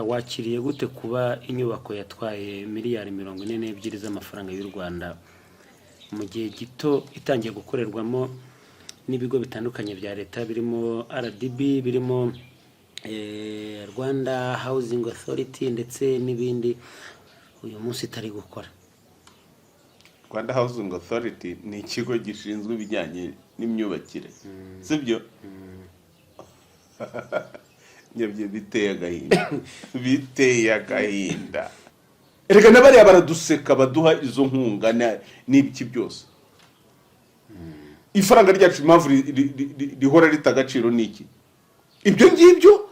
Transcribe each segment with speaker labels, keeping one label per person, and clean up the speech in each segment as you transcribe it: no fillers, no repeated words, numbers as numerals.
Speaker 1: wakiriye gute kuba inyubako yatwaye miliyari 42 z'amafaranga y'u Rwanda mu gihe gito itangiye gukorerwamo n'ibigo bitandukanye bya leta birimo RDB, birimo Rwanda Housing Authority ndetse n'ibindi uyu munsi itari gukora?
Speaker 2: Rwanda Housing Authority ni ikigo gishinzwe ibijyanye n'imyubakire, sibyo? Nyabye biteye agahinda. Erega n'abari baraduseka baduha izo nkunga n'ibiki byose. Ifaranga ryacu impamvu rihora ritagaciro niki? Ibyo ngibyo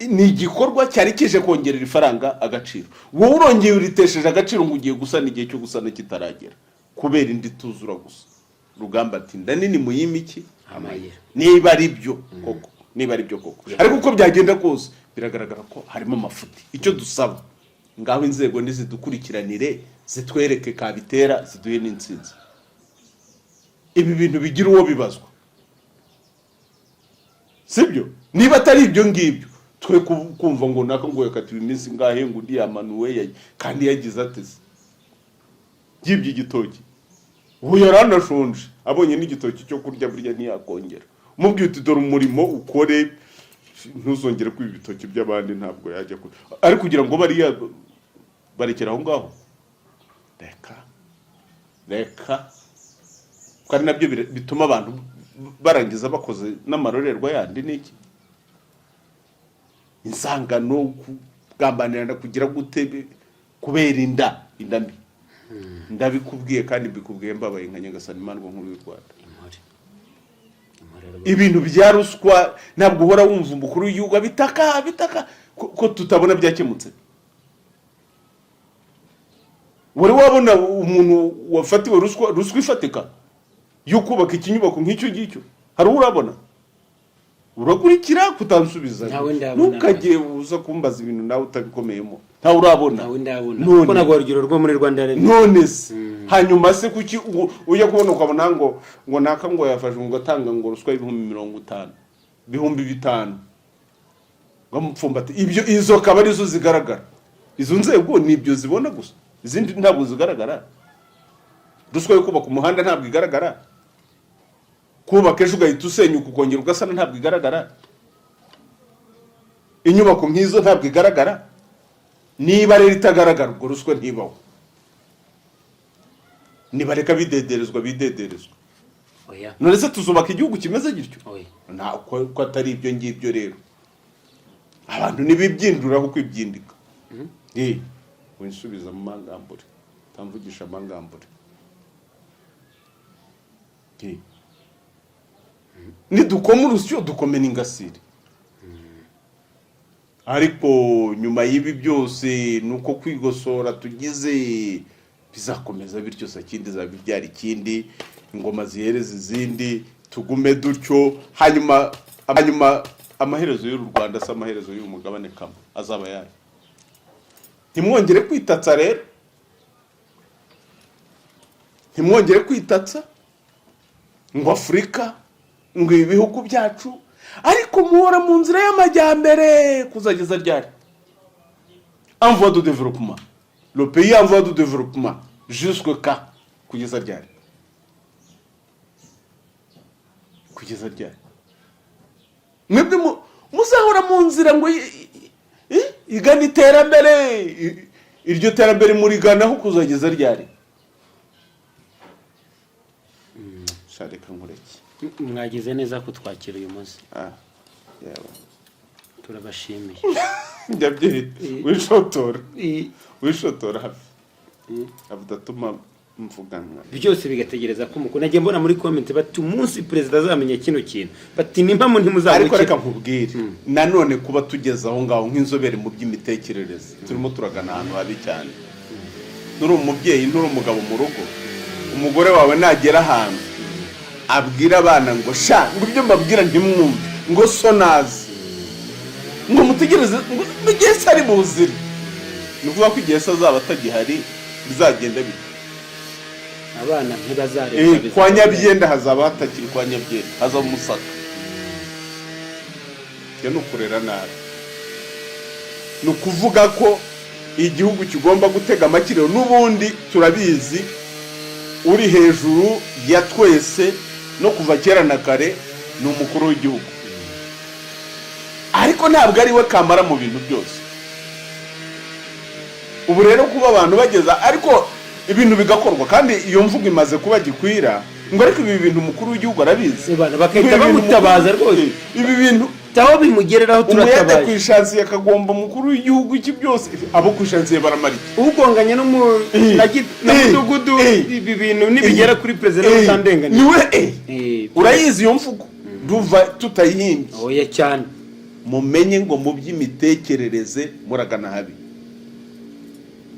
Speaker 2: ni igikorwa cyari kije kongerera ifaranga agaciro. Wowe urongeye uritesheje agaciro ngo ugiye gusana igihe cyo gusana kitaragera kubera indi tuzura gusa. Rugamba ati ndanini muyimiki amayira. Niba ari byo koko, niba ari byo koko. Ariko uko byagenda kose biragaragara ko harimo amafuti. Icyo dusaba ngaho inzego nizidukurikiranire zitwereke kabitera ziduhe n'insinzi. Ibi bintu bigira uwo bibazwa, sibyo? Niba atari ibyo ngibyo twe kumva ngo naka ngo yakatiwe iminsi ngahe ngo ndi yamanuwe kandi yagize ateze gibye igitoki. Ubu yaranashonje abonye n'igitoki cyo kurya burya ntiyakongera. Umubwiye uti dore umurimo ukore ntuzongere kwiba ibitoki by'abandi ntabwo yajya kure. Ari kugira ngo barekera aho ngaho. Reka kandi nabyo bituma abantu barangiza bakoze n'amarorerwa yandi niki. Insangano kugambanira kugira gute kubera indambi. Ndabikubwiye kandi mbikubwiye mbabaye nka Nyagasani Imana nkuru y'u Rwanda. Ibintu bya ruswa ntabwo uhora wumva umukuru w'igihugu bitaka ko tutabona byakemutse. Wari wabona umuntu wafatiwe ruswa ifatika yo kubaka ikinyubako nk'icyo ngicyo? Hari urabona? Urakurikira kutansubiza. Ntukajye uza kumbaza ibintu nawe utabikomeyemo. Ntawe urabona.
Speaker 1: Nawe ndabona. Kuko nagwa urugero rwo muri Rwanda Revenue.
Speaker 2: None se hanyuma se kuki ujya kubona ukabona ngo naka ngo yafashe ngo atanga ngo ruswa 50,000 5,000 bamupfumbate. Ibyo izo kabari zo zigaragara. Izo nzego nibyo zibona gusa. Izindi ntabwo zigaragara. Ruswa yo kubaka umuhanda ntabwo igaragara. Kubaka ejo ugahita usenyuka ukongera ugasana ntabwo igaragara. Inyubako nk'izo ntabwo igaragara. Niba rero itagaragara ubwo ruswa ntibaho. Niba reka bidederezwa.
Speaker 1: Oya.
Speaker 2: None se tuzubaka igihugu kimeze gityo?
Speaker 1: Oya.
Speaker 2: Nta ko atari ibyo ngibyo rero. Abantu nibibyindura kuko ibyindika. Winsubiza mu mangambure. Tamvugisha amangambure. Nidukoma urusyo dukomena ingasire. Ariko nyuma y'ibi byose nuko kwigosora tugize bizakomeza bityo sakindi zabibyara ikindi, ingoma zihereza izindi, tugume dutyo hanyuma amaherezo y'u Rwanda se amaherezo y'uyu mugabane kamwe azaba yayo. Ntimwongere kwitatsa rero. Ntimwongere kwitatsa ngo Afrika ngo ibihugu byacu ariko muhora mu nzira y'amajyambere kuzageza ryari? En voie de développement. Le pays en voie de développement jusque quand? Kugeza ryari? Kugeza ryari? Mwebwe muzahora mu nzira ngo igana iterambere, iryo terambere muri ganaho kuzageza ryari? Shareka nkureki.
Speaker 1: Mwagize neza kutwakira uyu munsi.
Speaker 2: Yawe.
Speaker 1: Turabashimiye.
Speaker 2: Ndabye wishotora hafi. Avudatuma mvugana.
Speaker 1: Byose bigategereza ko mukuru nagiye mbona muri comment bati umunsi president azamenye kino kintu. Bati nimpamo ntimuzabukira.
Speaker 2: Ariko reka nkubwire. Nanone kuba tugeza aho ngaho nk'inzobere mu by'imitekerereze. Turimo turagana ahantu habi cyane. Nuri umubyeyi nuri umugabo mu rugo. Umugore wawe nagera ahantu abwira abana ngo sha ngo ibyo mbabwira ntimwumve ngo sonazi ngo mutegereze ngo igihe se ari buzire. Ni ukuvuga ko igihe se azaba atagihari bizagenda bite?
Speaker 1: Abana ntibazareka.
Speaker 2: Kwa Nyabyenda hazaba hatakiri kwa Nyabyenda, hazaba Umusaka. Cyo nukurera nabi. ni ukuvuga ko igihugu kigomba gutega amakiriro. N'ubundi turabizi uri hejuru ya twese no kuva kera na kare ni umukuru w'igihugu, ariko ntabwo ari we kamara mu bintu byose. Ubu rero kuba abantu bageza ariko ibintu bigakorwa, kandi iyo mvugo imaze kuba gikwira ngo ariko ibi bintu umukuru w'igihugu arabizi,
Speaker 1: bakahita bamutabaza rwose.
Speaker 2: Ibi bintu
Speaker 1: taho bimugereraho turatabaye.
Speaker 2: Umuyede kwishansiye akagomba umukuru w'igihugu iki byose, abo kwishansiye baramara iki?
Speaker 1: Ugonganye no na mudugudu ibi bintu nibigera kuri president utandenganye.
Speaker 2: Niwe urayizi iyo mvugo duva tutayihimbye.
Speaker 1: Oya cyane.
Speaker 2: Mumenye ngo mu by'imitekerereze muragana habi.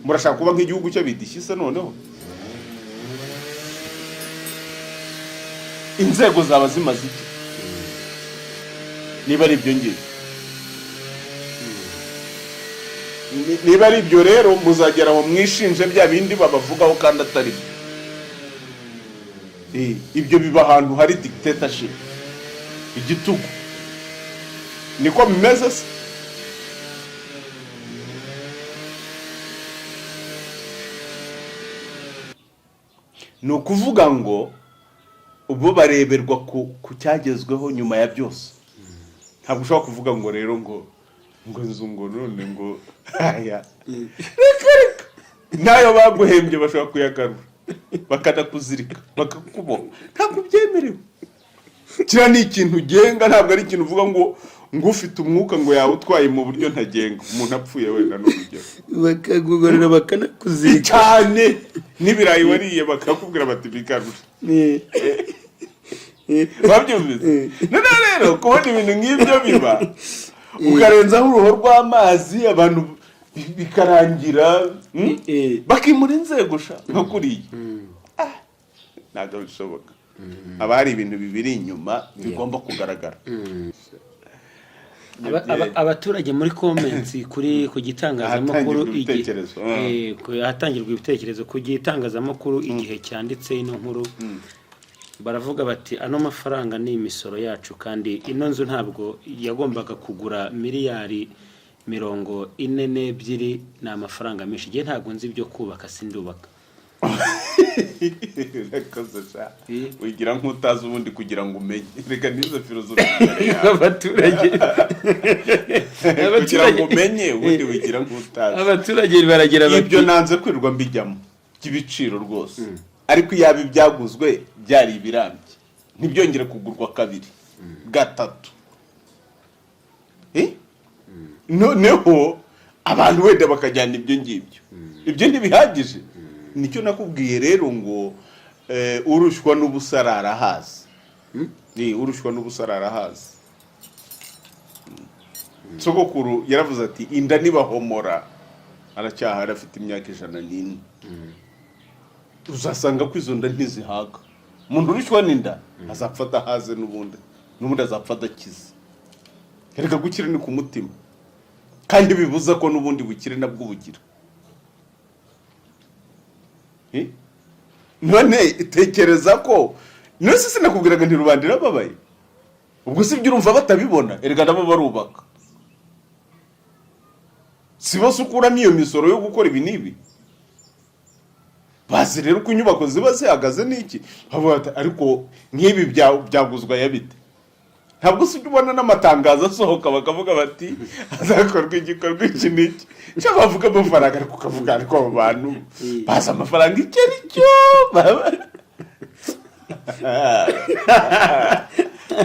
Speaker 2: Murashaka kuba nk'igihugu cy'abidishise noneho. Inzego zaba zimaze iki? Niba ari ibyo ngibyo, niba ari ibyo rero muzagera aho mwishinje bya bindi babavugaho kandi atari ibyo. Biba ahantu hari dictatorship, igitugu. Niko bimeze se. Ni ukuvuga ngo ubu bareberwa ku cyagezweho nyuma ya byose. Ntabwo ushobora kuvuga ngo rero ngo nzungo none ngo haya reka nayo baguhembye bashobora kuyagarura bakanakuzirika bakakuboha. Ntabwo byemerewe. Kira ni ikintu ugenga, ntabwo ari ikintu uvuga ngo ufite umwuka ngo yawe utwaye mu buryo ntagenga. Umuntu apfuye wenda n'urugero
Speaker 1: bakagugorera bakanakuzirika
Speaker 2: cyane, n'ibirayi wariye bakakubwira bati bigarura. Babyumvise. None rero kubona ibintu nk'ibyo biba ukarenzaho uruho rw'amazi abantu bikarangira bakimura inzego nka kuriya, ntabwo bishoboka. Haba hari ibintu bibiri inyuma bigomba kugaragara.
Speaker 1: Abaturage muri comments ku gitangazamakuru ahatangirwa ibitekerezo ku gitangazamakuru igihe cyanditse ino nkuru, baravuga bati ano mafaranga ni imisoro yacu, kandi ino nzu ntabwo yagombaga kugura miliyari 42. Ni amafaranga menshi. Igihe ntabwo nzi ibyo kubaka sindubaka.
Speaker 2: Wigira nk'utazi ubundi kugira ngo umenye. Reka nizo filozofi
Speaker 1: abaturage
Speaker 2: kugira ngo umenye ubundi wigira nk'utazi.
Speaker 1: Abaturage baragira bati
Speaker 2: ibyo nanze kwirirwa mbijyamo by'ibiciro rwose. Ariko yaba ibyaguzwe byari ibirambye ntibyongere kugurwa kabiri gatatu. Noneho abantu wenda bakajyana ibyo ngibyo. Ibyo ntibihagije. Nicyo nakubwiye rero ngo urushwa n'ubusarara hazi. Urushwa n'ubusarara hazi. Sogokuru yaravuze ati inda nibahomora aracyahara afite imyaka 104. Uzasanga ko izo nda ntizihaga. Umuntu urushwa n'inda azapfata haze n'ubundi azapfata kize. Reka gukira ni ku mutima, kandi bibuza ko n'ubundi bukire nabwo bugira. None itekereza ko nose sinakubwiraga nti rubandira babaye. Ubwo si byo urumva batabibona. Erega nabo barubaka. Si bose ukuramo iyo misoro yo gukora ibi nibi. Bazi rero ko inyubako ziba zihagaze n'iki. Ariko nk'ibi byaguzwa yabite. Ntabwo si ubona n'amatangazo asohoka bakavuga bati azakorwa igikorwa iki n'iki. Cyo bavuga amafaranga ariko kavuga ariko abo bantu baza amafaranga iki aricyo baba.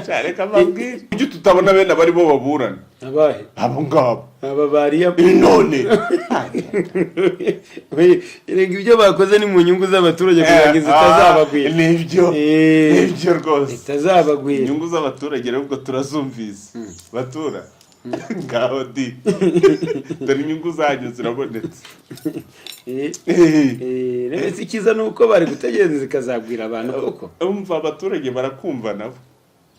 Speaker 2: Cyareka mabwira. Ujye tutabona bene bari bo baburana.
Speaker 1: Abahe?
Speaker 2: Abo ngabo.
Speaker 1: Aba bariya
Speaker 2: none.
Speaker 1: Erega ibyo bakoze ni mu nyungu z'abaturage kugira ngo zitazabagwira.
Speaker 2: Nibyo rwose.
Speaker 1: Zitazabagwira.
Speaker 2: Inyungu z'abaturage rero ubwo turazumvise. Batura. Ngaho di. Dore inyungu zanyu zirabonetse.
Speaker 1: Rero ikiza nuko bari gutegereza zikazabwira abantu koko.
Speaker 2: Umva abaturage barakumva nabo.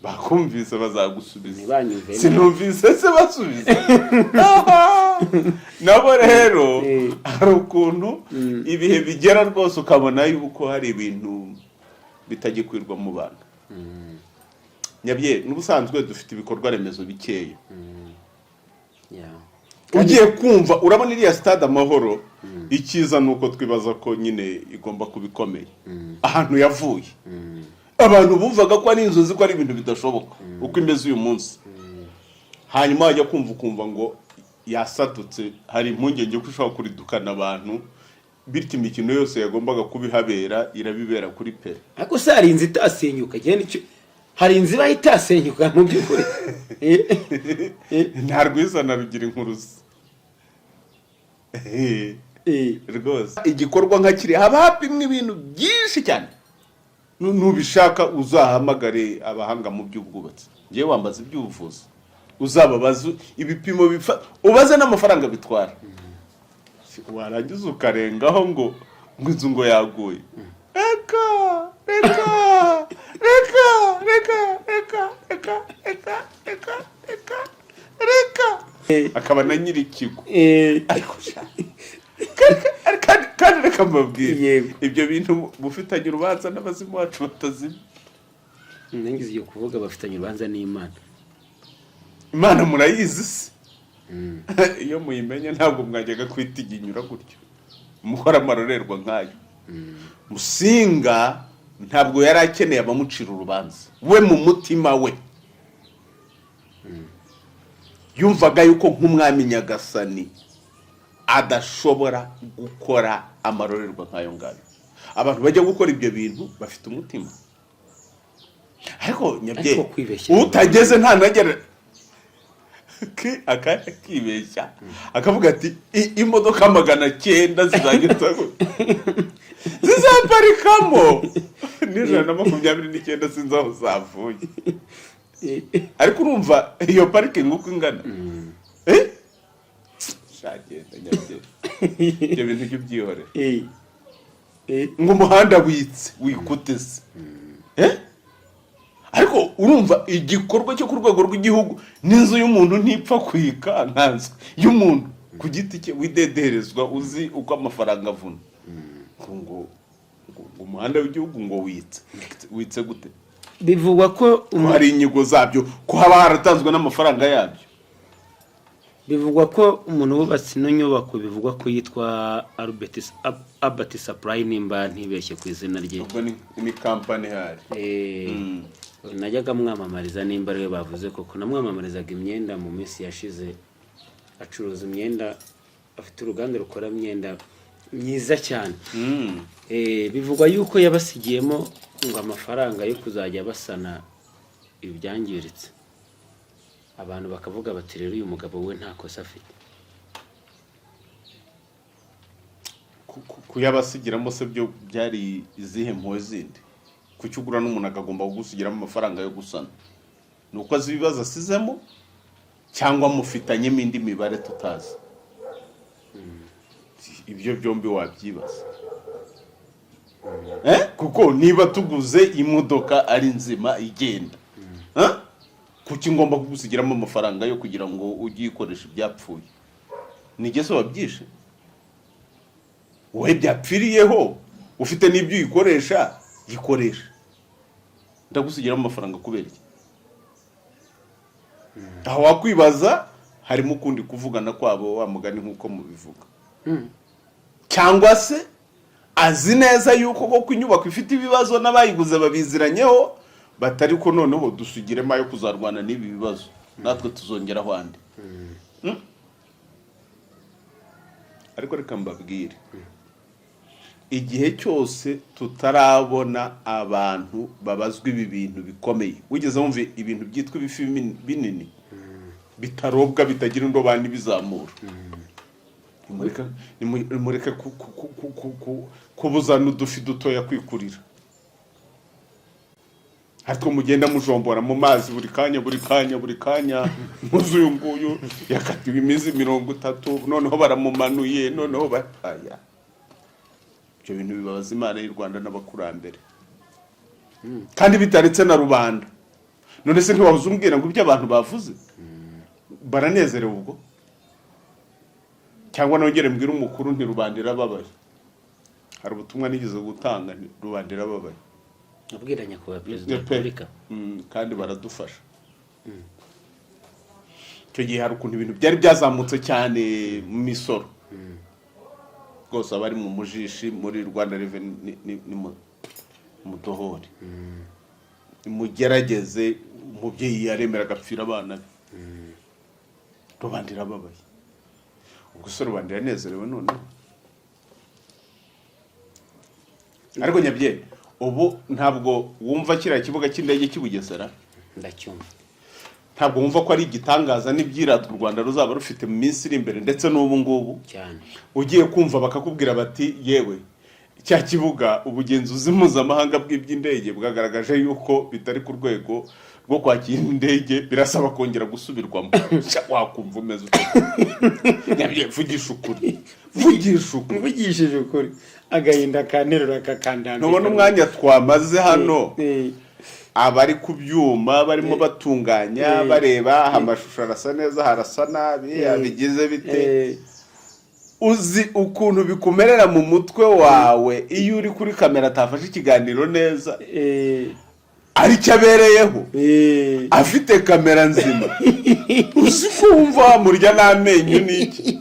Speaker 2: Bakumvise bazagusubiza.
Speaker 1: Ntibanyumve.
Speaker 2: Sinumvise se basubiza. Nabo rero hari ukuntu ibihe bigera rwose ukabona yuko hari ibintu bitagikwirwa mu bantu. Nyabye n'ubusanzwe dufite ibikorwa remezo bikeya. ugiye kumva urabona iriya stade Amahoro ikiza nuko twibaza ko nyine igomba kubikomeye ahantu yavuye abantu bumvaga ko ari inzozi ko ari ibintu bidashoboka uko imeze uyu munsi hanyuma wajya ukumva ngo yasadutse hari impungenge ko ushobora kuridukana abantu bityo imikino yose yagombaga kubihabera irabibera kuri pere
Speaker 1: ariko se hari inzu itasenyuka hari inzu iba itasenyuka mu by'ukuri
Speaker 2: nta rwiza na rugira inkuruzi rwose igikorwa nka kiri haba hapimwa ibintu byinshi cyane nubishaka uzahamagare abahanga mu by'ubwubatsi ngewe wambaza iby'ubuvuzi uzababaza ibipimo ubaze n'amafaranga bitwara warangiza ukarengaho ngo inzu ngo yaguye reka akaba na nyiri ikigo kandi reka mbabwire ibyo bintu bufitanye urubanza n'abazimu bacu batazima
Speaker 1: nangize iyo kuvuga bafitanye urubanza n'Imana
Speaker 2: Imana murayizi se iyo muyimenye ntabwo mwajyaga kwitiginyura gutyo mukora amarorerwa nk'ayo Musinga ntabwo yari akeneye abamucira urubanza we mu mutima we yumvaga yuko nk'umwami Nyagasani adashobora gukora amarorerwa nk'ayo ngayo abantu bajya gukora ibyo bintu bafite umutima ariko nyabye utageze nta nagera akibeshya akavuga ati imodoka 900 zizagenda zizaparikamo n'129 sinzi aho zavuye ariko urumva iyo parking uko ingana shagenda nyabye ibyo bintu byo byihore ngo umuhanda wikuteze ariko urumva igikorwa cyo ku rwego rw'igihugu n'inzu y'umuntu ntipfa kwikankanzwa y'umuntu ku giti cye widederezwa uzi uko amafaranga avuna ngo umuhanda w'igihugu ngo witse gute
Speaker 1: bivugwa ko
Speaker 2: hari inyigo zabyo ko haba haratanzwe n'amafaranga yabyo
Speaker 1: bivugwa ko umuntu wubatse ino nyubako bivugwa ko yitwa Albert Supply nimba ntibeshye ku izina rye
Speaker 2: ni company hari
Speaker 1: najyaga mwamamariza nimba ariwe bavuze koko namwamamarizaga imyenda mu minsi yashize acuruza imyenda afite uruganda rukora imyenda myiza cyane bivugwa yuko yabasigiyemo ngo amafaranga yo kuzajya basana ibyangiritse abantu bakavuga bati rero uyu mugabo we nta kosa afite
Speaker 2: kuyabasigiramo se byo byari izihe mpuwe zindi kucyugura n'umuntu akagomba kugusigiramo amafaranga yo gusana nuko azi ibibazo asizemo cyangwa mufitanyemo indi mibare tutazi ibyo byombi wabyibaza kuko niba tuguze imodoka ari nzima igenda kuki ngomba kugusigiramo amafaranga yo kugira ngo ujye ikoresha ibyapfuye nigeze wabyishe wowe byapfiriyeho ufite n'ibyo uyikoresha yikoresha ndagusigiramo amafaranga kubera iki aho wakwibaza harimo ukundi kuvugana kwabo wa mugani nk'uko mubivuga cyangwa se azi neza yuko koko inyubako ifite ibibazo n'abayiguze babiziranyeho batari ko noneho dusugiremo ayo kuzarwana n'ibi bibazo natwe tuzongeraho andi ariko reka mbabwire igihe cyose tutarabona abantu babazwa ibi bintu bikomeye wigeze wumva ibintu byitwa ibifi binini bitarobwa bitagira indobani bizamura nimureke kubuzana udufi dutoya kwikurira ariko mugenda mujombora mu mazi buri kanya muzi uyu nguyu yakatiwe imizi 30 noneho baramumanuye noneho bataya ibyo bintu bibabaza Imana y'u Rwanda n'abakurambere kandi bitaretse na rubanda none se ntiwabuze umbwira ngo ibyo abantu bavuze baranezerewe ubwo cyangwa nongere mbwira umukuru nti rubandira babaye hari ubutumwa nigeze gutanga nti rubandira babaye
Speaker 1: abwiranya ku Perezida wa Repubulika
Speaker 2: kandi baradufasha icyo gihe hari ukuntu ibintu byari byazamutse cyane mu misoro rwose abari mu mujishi muri Rwanda Revenue ni mudohore mugerageze umubyeyi yaremera agapfira abana be rubanda irababaye ubwo se rubanda iranezerewe noneho ariko nyabye ubu ntabwo wumva kiriya kibuga cy'indege cy'i Bugesera
Speaker 1: ndacyumva
Speaker 2: ntabwo wumva ko ari igitangaza n'ibyirata u Rwanda ruzaba rufite mu minsi iri imbere ndetse n'ubu ngubu
Speaker 1: cyane
Speaker 2: ugiye kumva bakakubwira bati yewe cya kibuga ubugenzuzi mpuzamahanga bw'iby'indege bwagaragaje yuko bitari ku rwego rwo kwakira indege birasaba kongera gusubirwamo wakumva umeze vugisha ukuri
Speaker 1: mvugishije ukuri agahinda kanterura kakandambika
Speaker 2: ntubona umwanya twamaze hano abari ku byuma barimo batunganya bareba amashusho arasa neza harasa nabi abigize bite uzi ukuntu bikumerera mu mutwe wawe iyo uri kuri kamera atafashe ikiganiro neza ari cyo abereyeho afite kamera nzima uzi kumva wamurya n'amenyo n'iki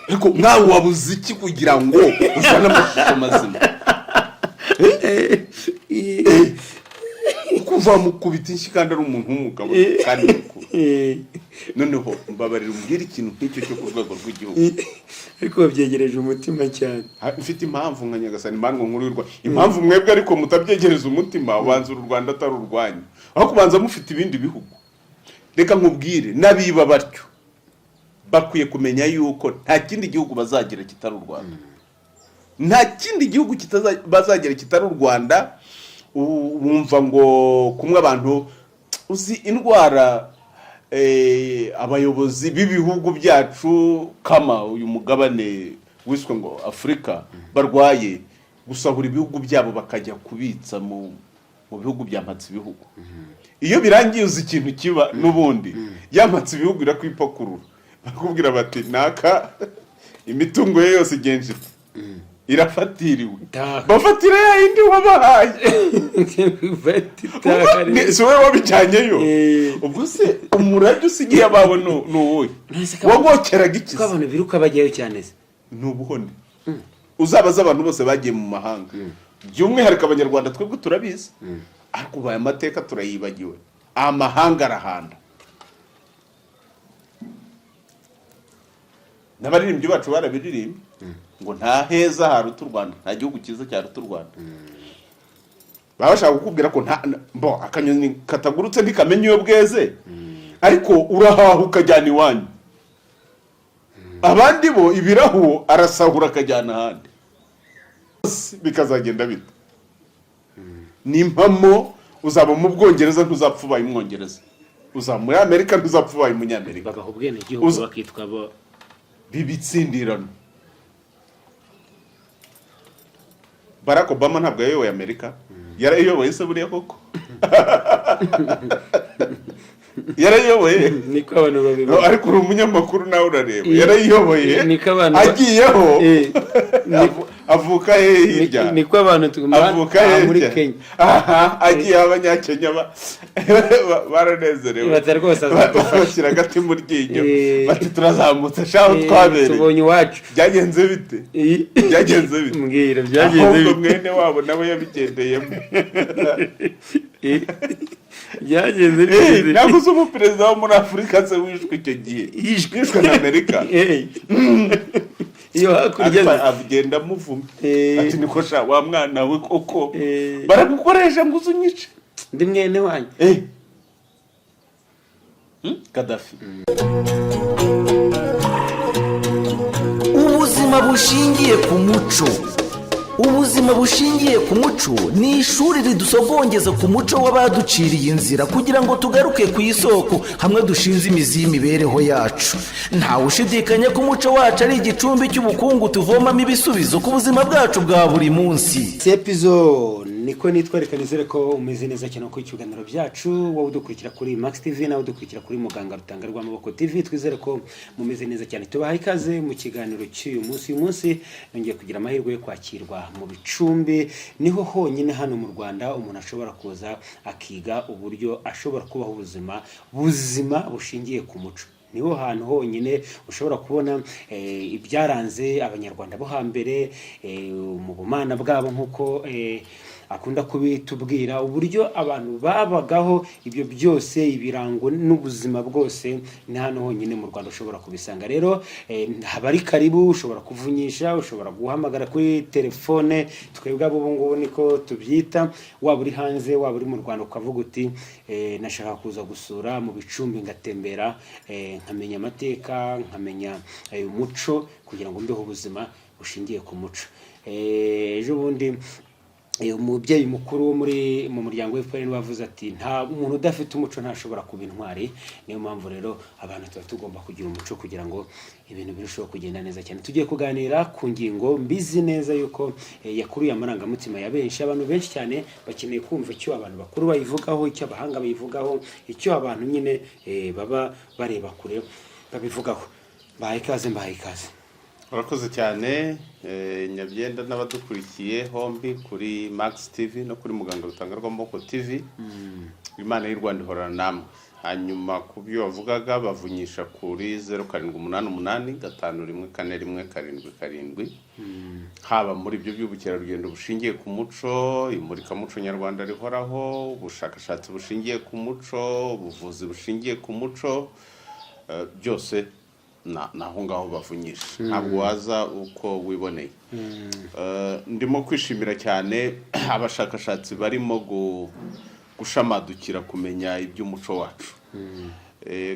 Speaker 2: ariko nawe wabuze iki kugira ngo uzane amashusho mazima ukumva wamukubita inshyi kandi ari umuntu w'umugabo kandi mukuru noneho mbabarira umbwira ikintu nk'icyo cyo ku rwego rw'igihugu
Speaker 1: ariko babyegereje umutima cyane
Speaker 2: mfite impamvu nka Nyagasani impamvu nkuru y'u Rwanda impamvu mwebwe ariko mutabyegereza umutima ubanza u Rwanda atari urwanyu aho kubanza mufite ibindi bihugu reka nkubwire n'abiba batyo bakwiye kumenya yuko nta kindi gihugu bazagira kitari u Rwanda nta kindi gihugu bazagira kitari u Rwanda wumva ngo kumwe abantu uzi indwara abayobozi b'ibihugu byacu kama uyu mugabane wiswe ngo Afurika barwaye gusahura ibihugu byabo bakajya kubitsa mu bihugu byamatse ibihugu iyo birangiye uzi ikintu kiba n'ubundi yamatse ibihugu irakwipakurura bakubwira bati naka imitungo ye yose igenje irafatiriwe bafatira ya indi wabahaye si wowe wabijyanyeyo ubwo se umurage usigiye abawe ni uwuhe wagokeraga iki
Speaker 1: ko abantu biruka bajyayo cyane se
Speaker 2: ni ubuhone uzabaza abantu bose bagiye mu mahanga by'umwihariko abanyarwanda twebwe turabizi ariko ubaye amateka turayibagiwe amahanga arahanda n'abaririmbyi bacu barabiririmba ngo nta heza haruta u Rwanda nta gihugu cyiza cyaruta u Rwanda baba bashaka kukubwira ko akanyoni katagurutse ntikamenya iyo bweze ariko urahaha ukajyana iwanyu abandi bo ibirahu arasahura akajyana ahandi bikazagenda bita n'impamo uzaba mu Bwongereza ntuzapfa ubaye umwongereza uzaba muri Amerika ntuzapfa ubaye umunyamerika
Speaker 1: bagaha ubwenegihugu bakitwa bo
Speaker 2: bibitsindirano Barack Obama ntabwo yayoboye Amerika yarayiyoboye se buriya koko yarayiyoboye
Speaker 1: niko abantu babibona
Speaker 2: ariko uri umunyamakuru nawe urareba yarayiyoboye agiyeho avuka hirya
Speaker 1: niko abantu
Speaker 2: avuka muri Kenya agiye abanyakenya baranezerewe bashyira agati mu ryinyo bati turazamutse shaho twabereye
Speaker 1: tubonye iwacu
Speaker 2: byagenze bite
Speaker 1: mbwira byagenze
Speaker 2: bite mwene wabo nawe yabigendeyemo
Speaker 1: byagenze bite
Speaker 2: ntabwo uzi umuperezida wo muri Afurika se wishwe icyo gihe yishwe na Amerika
Speaker 1: iyo hakurya
Speaker 2: agenda amuvuma ati niko sha wa mwana we koko baragukoresha ngo uzunyice
Speaker 1: ndi mwene wanyu
Speaker 2: Gaddafi
Speaker 3: ubuzima bushingiye ku muco ubuzima bushingiye ku muco ni ishuri ridusogongeza ku muco w'abaduciriye inzira kugira ngo tugaruke ku isoko hamwe dushinze imizi y'imibereho yacu ntawe ushidikanya ko umuco wacu ari igicumbi cy'ubukungu tuvomamo ibisubizo ku buzima bwacu bwa buri munsi
Speaker 1: episode niko nitwa reka nizere ko umeze neza cyane ku ikiganiro byacu, wowe udukurikira kuri Max TV nawe udukurikira kuri Muganga Rutanga Rwamaboko TV, twizere ko mumeze neza cyane. Tubaha ikaze mu kiganiro cy'uyu munsi. Uyu munsi nongeye kugira amahirwe yo kwakirwa mu Bicumbi, niho honyine hano mu Rwanda umuntu ashobora kuza akiga uburyo ashobora kubaho ubuzima bushingiye ku muco. Niho hantu honyine ushobora kubona ibyaranze abanyarwanda bo hambere mu bumana bwabo, nk'uko akunda kubitubwira, uburyo abantu babagaho, ibyo byose ibirango n'ubuzima bwose ni hano honyine mu Rwanda ushobora kubisanga. Rero haba ari karibu, ushobora kuvunyisha, ushobora guhamagara kuri telefone, twebwe ubu ngubu niko tubyita, waba uri hanze waba uri mu Rwanda ukavuga uti nashaka kuza gusura mu Bicumbi ngatembera, nkamenya amateka, nkamenya umuco, kugira ngo mbeho ubuzima bushingiye ku muco. Ejo bundi umubyeyi mukuru wo mu muryango w'FPR wavuze ati nta umuntu udafite umuco ntashobora kuba intwari. Niyo mpamvu rero abantu tuba tugomba kugira umuco kugira ngo ibintu birusheho kugenda neza cyane. Tugiye kuganira ku ngingo mbizi neza yuko yakuruye amarangamutima ya benshi. Abantu benshi cyane bakeneye kumva icyo abantu bakuru bayivugaho, icyo abahanga bayivugaho, icyo abantu nyine baba bareba kure babivugaho. Bahaye ikaze.
Speaker 2: Urakoze cyane Nyabyenda n'abadukurikiye hombi kuri Max TV no kuri Muganga Rutanga Rwamaboko TV. Imana y'u Rwanda ihorana namwe. Hanyuma ku byo bavugaga bavunyisha kuri 0788514177 haba muri ibyo by'ubukerarugendo bushingiye ku muco, imurikamuco nyarwanda rihoraho, ubushakashatsi bushingiye ku muco, ubuvuzi bushingiye ku muco, byose naho ngaho bavunyisha. Ntabwo waza uko wiboneye. Ndimo kwishimira cyane abashakashatsi barimo gushamadukira kumenya iby'umuco wacu,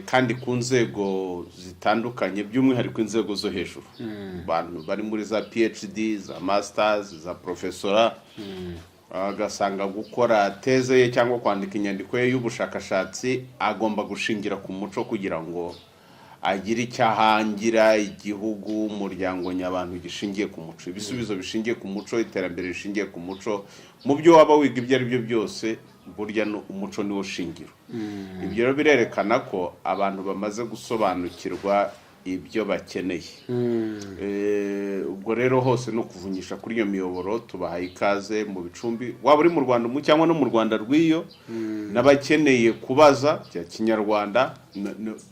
Speaker 2: kandi ku nzego zitandukanye, by'umwihariko inzego zo hejuru, abantu bari muri za PhD, za masters, za professora, agasanga gukora teze ye cyangwa kwandika inyandiko ye y'ubushakashatsi agomba gushingira ku muco kugira ngo agira icyahangira igihugu, umuryango nyabantu gishingiye ku muco, ibisubizo bishingiye ku muco, iterambere rishingiye ku muco. Mu byo waba wiga ibyo ari byo byose, burya umuco niwo shingiro. Ibyo rero birerekana ko abantu bamaze gusobanukirwa ibyo bakeneye. Ubwo rero hose no kuvunyisha kuri iyo miyoboro. Tubahaye ikaze mu Bicumbi, waba uri mu Rwanda cyangwa no mu Rwanda rw'iyo, n'abakeneye kubaza bya Kinyarwanda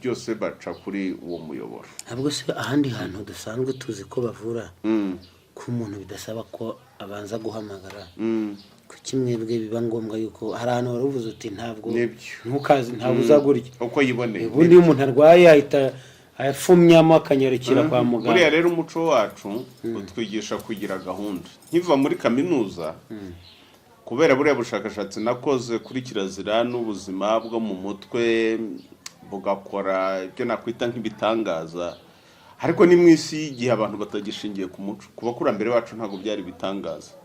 Speaker 2: byose baca kuri uwo muyoboro.
Speaker 1: Ntabwo se ahandi hantu dusanzwe tuzi ko bavura ku muntu bidasaba ko abanza guhamagara, ku kimwebwe biba ngombwa yuko hari ahantu baravuze uti ntabwo ntukazi, ntabwo uzagurya
Speaker 2: uko yiboneye.
Speaker 1: Ubundi umuntu arwaye ahita afumyamo akanyarukira kwa muganga.
Speaker 2: Buriya rero umuco wacu utwigisha kugira gahunda. Nkiva muri kaminuza, kubera buriya bushakashatsi nakoze kuri kirazira n'ubuzima bwo mu mutwe, bugakora ibyo nakwita nk'ibitangaza, ariko ni mu isi y'igihe abantu batagishingiye ku muco. Ku bakurambere bacu ntabwo byari bitangaza.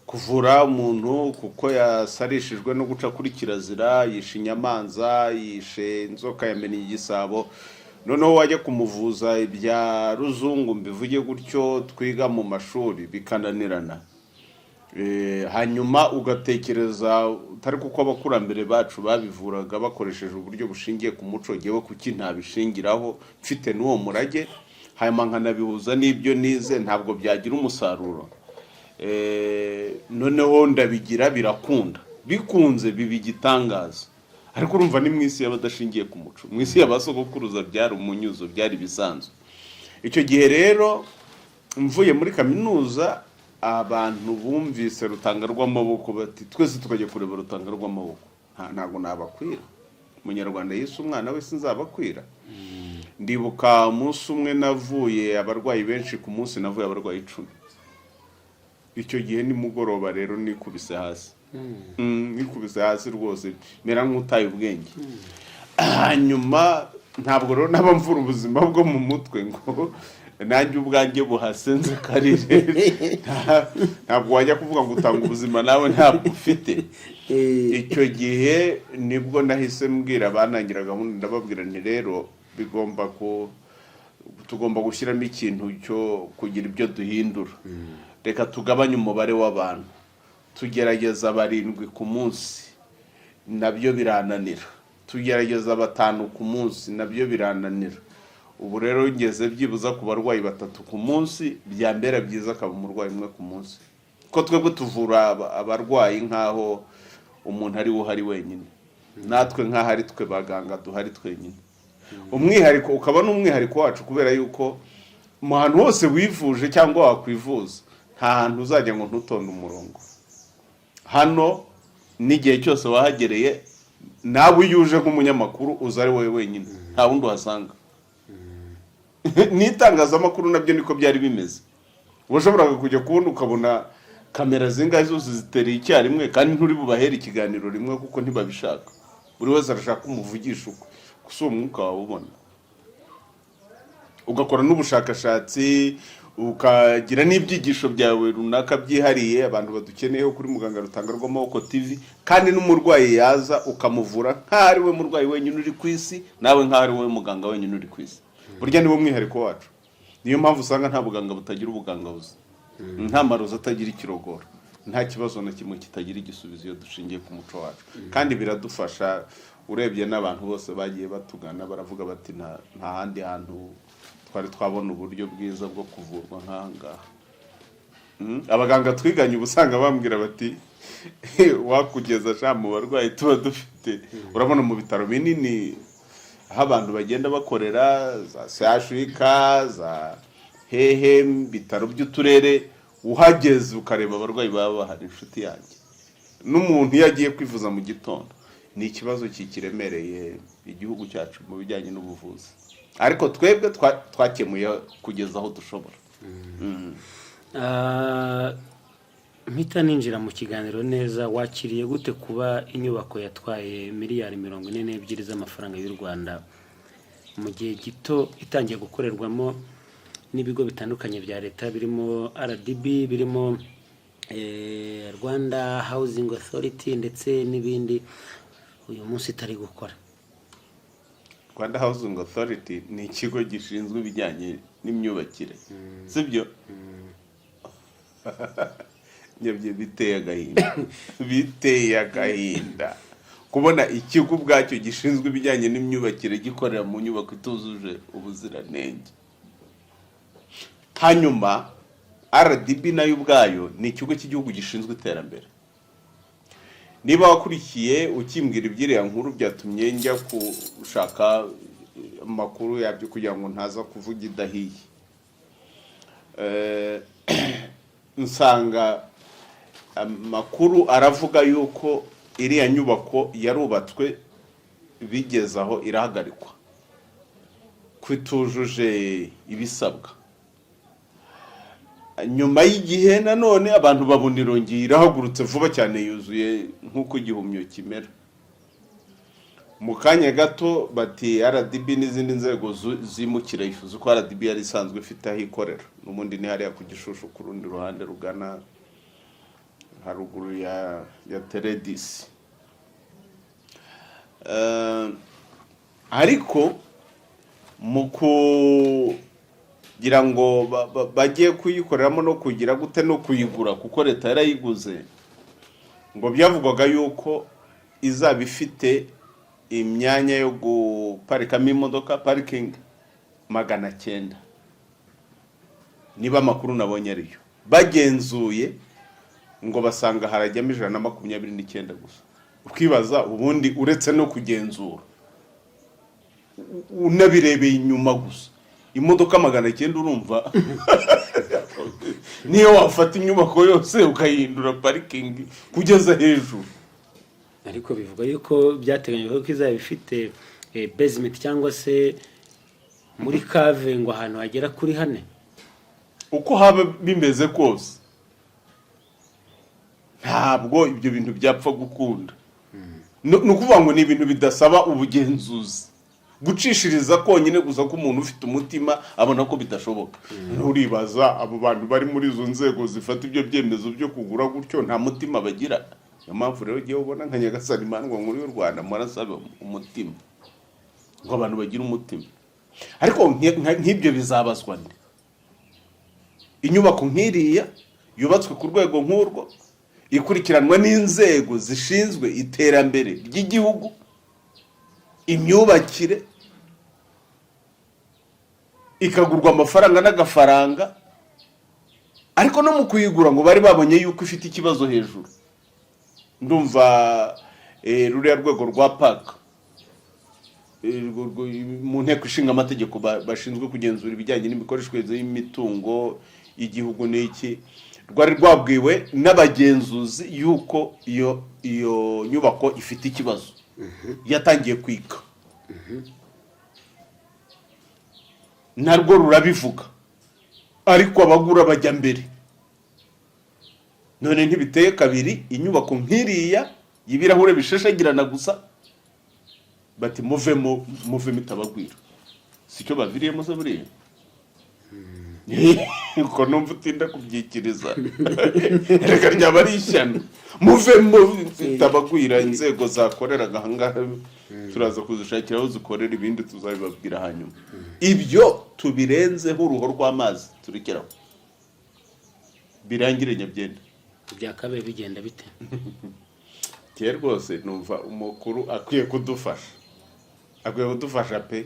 Speaker 2: Kuvura umuntu kuko yasarishijwe no guca kuri kirazira, yishe inyamanza, yishe inzoka, yamenye igisabo, noneho wajya kumuvuza ibya ruzungu, mbivuge gutyo, twiga mu mashuri bikananirana. Hanyuma ugatekereza utari kuko abakurambere bacu babivuraga bakoresheje uburyo bushingiye ku muco, yewe kuki ntabishingiraho mfite n'uwo murage, hanyuma nkanabihuza n'ibyo nize, ntabwo byagira umusaruro. Noneho ndabigira birakunda, bikunze biba igitangaza. Ariko urumva ni mu isi y'abadashingiye ku muco, mu isi y'abasogokuruza byari umunyuzo, byari bisanzwe. Icyo gihe rero mvuye muri kaminuza, abantu bumvise Rutanga Rwamaboko bati twese tukajya kureba Rutanga Rwamaboko. Ntabwo nabakwira, umunyarwanda yise umwana we sinzabakwira. Ndibuka umunsi umwe navuye abarwayi benshi, ku munsi navuye abarwayi 10. Icyo gihe ni mugoroba rero nikubise hasi. Nikubise hasi rwose, mera nk'utaye ubwenge. Hanyuma ntabwo rero nabamvura ubuzima bwo mu mutwe ngo nanjye ubwanjye buhasenze karire. Ntabwo wajya kuvuga ngo utanga ubuzima nawe ntabwo ufite. Icyo gihe nibwo nahise mbwira abanangira gahunda, ndababwira nti rero tugomba gushyiramo ikintu cyo kugira ibyo duhindura. Reka tugabanye umubare w'abantu, tugerageza 7 ku munsi nabyo birananira, tugerageza 5 ku munsi nabyo birananira. Ubu rero ngeze byibuza ku barwayi 3 ku munsi, byambera byiza akaba umurwayi 1 ku munsi, ko twebwe tuvura abarwayi nkaho umuntu ari uhari wenyine, natwe nkaho ari twe baganga duhari twenyine. Umwihariko ukaba n'umwihariko wacu kubera yuko mu hantu hose wivuje cyangwa wakwivuza nta hantu uzajya ngo ntutonde umurongo. Hano n'igihe cyose wahagereye nawe yuje nk'umunyamakuru uza ari wowe wenyine, nta wundi uhasanga. N'itangazamakuru nabyo niko byari bimeze, ubashoboraga kujya kubona ukabona kamera zingahe zose zitereye icyarimwe kandi nturi bubahere ikiganiro rimwe kuko ntibabishaka, buri wese arashaka umuvugisha uko gusa uwo mwuka wawubona. Ugakora n'ubushakashatsi, ukagira n'ibyigisho byawe runaka byihariye abantu badukeneyeho kuri Muganga Rutanga rw'Amaboko TV, kandi n'umurwayi yaza ukamuvura nk'aho ari we murwayi wenyine uri ku isi, nawe nk'aho ari we muganga wenyine uri ku isi. Burya niwo mwihariko wacu, niyo mpamvu usanga nta buganga butagira ubuganga buza, nta marozi atagira ikirogora, nta kibazo na kimwe kitagira igisubizo iyo dushingiye ku muco wacu. Kandi biradufasha, urebye n'abantu bose bagiye batugana baravuga bati nta handi hantu twari twabona uburyo bwiza bwo kuvurwa nk'ahangaha. Abaganga twiganye ubusanga bambwira bati wakugeza sha mu barwayi tuba dufite. Urabona mu bitaro binini aho abantu bagenda bakorera za CHUK, za hehe, bitaro by'uturere, uhageze ukareba abarwayi baba bahari. Inshuti yanjye, n'umuntu yagiye kwivuza mu gitondo, ni ikibazo kikiremereye igihugu cyacu mu bijyanye n'ubuvuzi, ariko twebwe twakemuye kugeza aho dushobora.
Speaker 1: Mpita ninjira mu kiganiro neza, wakiriye gute kuba inyubako yatwaye miliyari 42 z'amafaranga y'u Rwanda mu gihe gito itangiye gukorerwamo n'ibigo bitandukanye bya leta birimo RDB, birimo Rwanda Housing Authority ndetse n'ibindi, uyu munsi itari gukora?
Speaker 2: Rwanda Housing Authority ni ikigo gishinzwe ibijyanye n'imyubakire, sibyo? Nyabye biteye agahinda kubona ikigo ubwacyo gishinzwe ibijyanye n'imyubakire gikorera mu nyubako ituzuje ubuziranenge. Hanyuma RDB nayo ubwayo ni ikigo cy'igihugu gishinzwe iterambere. Niba wakurikiye ukimbwira ibyiriya nkuru byatumye njya gushaka amakuru yabyo kugira ngo ntaza kuvuga idahiye, nsanga amakuru aravuga yuko iriya nyubako yarubatswe bigeze aho irahagarikwa kwitujuje ibisabwa. Nyuma y'igihe nanone abantu babona irongeye irahagurutse vuba cyane, yuzuye nk'uko igihumyo kimera. Mu kanya gato bati RDB n'izindi nzego zimukira ifuza ko RDB yari isanzwe ifite aho ikorera, n'ubundi ni hariya ku Gishushu ku rundi ruhande rugana haruguru ya Teredisi. Ariko mu kugira ngo bagiye kuyikoreramo no kugira gute no kuyigura, kuko leta yarayiguze, ngo byavugwaga yuko izaba ifite imyanya yo guparikamo imodoka, parking 900. Niba amakuru nabonye ariyo, bagenzuye ngo basanga harajyamo 129 gusa. Ukibaza ubundi uretse no kugenzura unabirebeye inyuma gusa, imodoka 900 urumva niyo wafata inyubako yose ukayindura parking kugeza hejuru.
Speaker 1: Ariko bivuga yuko byateganyijwe ko izaba ifite basement cyangwa se muri cave ngo ahantu hagera kuri 4.
Speaker 2: Uko haba bimeze kose ntabwo ibyo bintu byapfa gukunda. Nukuvuga ngo ni ibintu bidasaba ubugenzuzi, gucishiriza konyine gusa ko umuntu ufite umutima abona ko bidashoboka. Uribaza abo bantu bari muri izo nzego zifata ibyo byemezo byo kugura gutyo nta mutima bagira. Niyo mpamvu rero ugiye ubona nka Nyagasani Imandwa nkuru y'u Rwanda murasaba umutima, ngo abantu bagira umutima. Ariko nk'ibyo bizabazwa nde? Inyubako nk'iriya yubatswe ku rwego nk'urwo ikurikiranwa n'inzego zishinzwe iterambere ry'igihugu, imyubakire, ikagurwa amafaranga n'agafaranga, ariko no mu kuyigura ngo bari babonye yuko ifite ikibazo hejuru. Ndumva ruriya rwego rwa paka mu nteko ishinga amategeko bashinzwe kugenzura ibijyanye n'imikoreshereze y'imitungo y'igihugu n'iki, rwari rwabwiwe n'abagenzuzi yuko iyo nyubako ifite ikibazo, yatangiye kwika. Narwo rurabivuga, ariko abagura bajya mbere. None ntibiteye kabiri inyubako nk'iriya y'ibirahure bishashagirana gusa bati muvemo itabagwira. Sicyo baviriyemo se buriya? Ko numva utinda kubyikiriza. Reka ryaba ari ishyano. Muvemo itabagwira, inzego zakoreraga ahangaha turaza kuzishakira aho zikorera, ibindi tuzabibabwira hanyuma. Ibyo tubirenzeho uruho rw'amazi turikeraho. Birangire Nyabyenda.
Speaker 1: Byakabaye bigenda bite?
Speaker 2: Kiye rwose numva umukuru akwiye kudufasha. Akwiye kudufasha pe.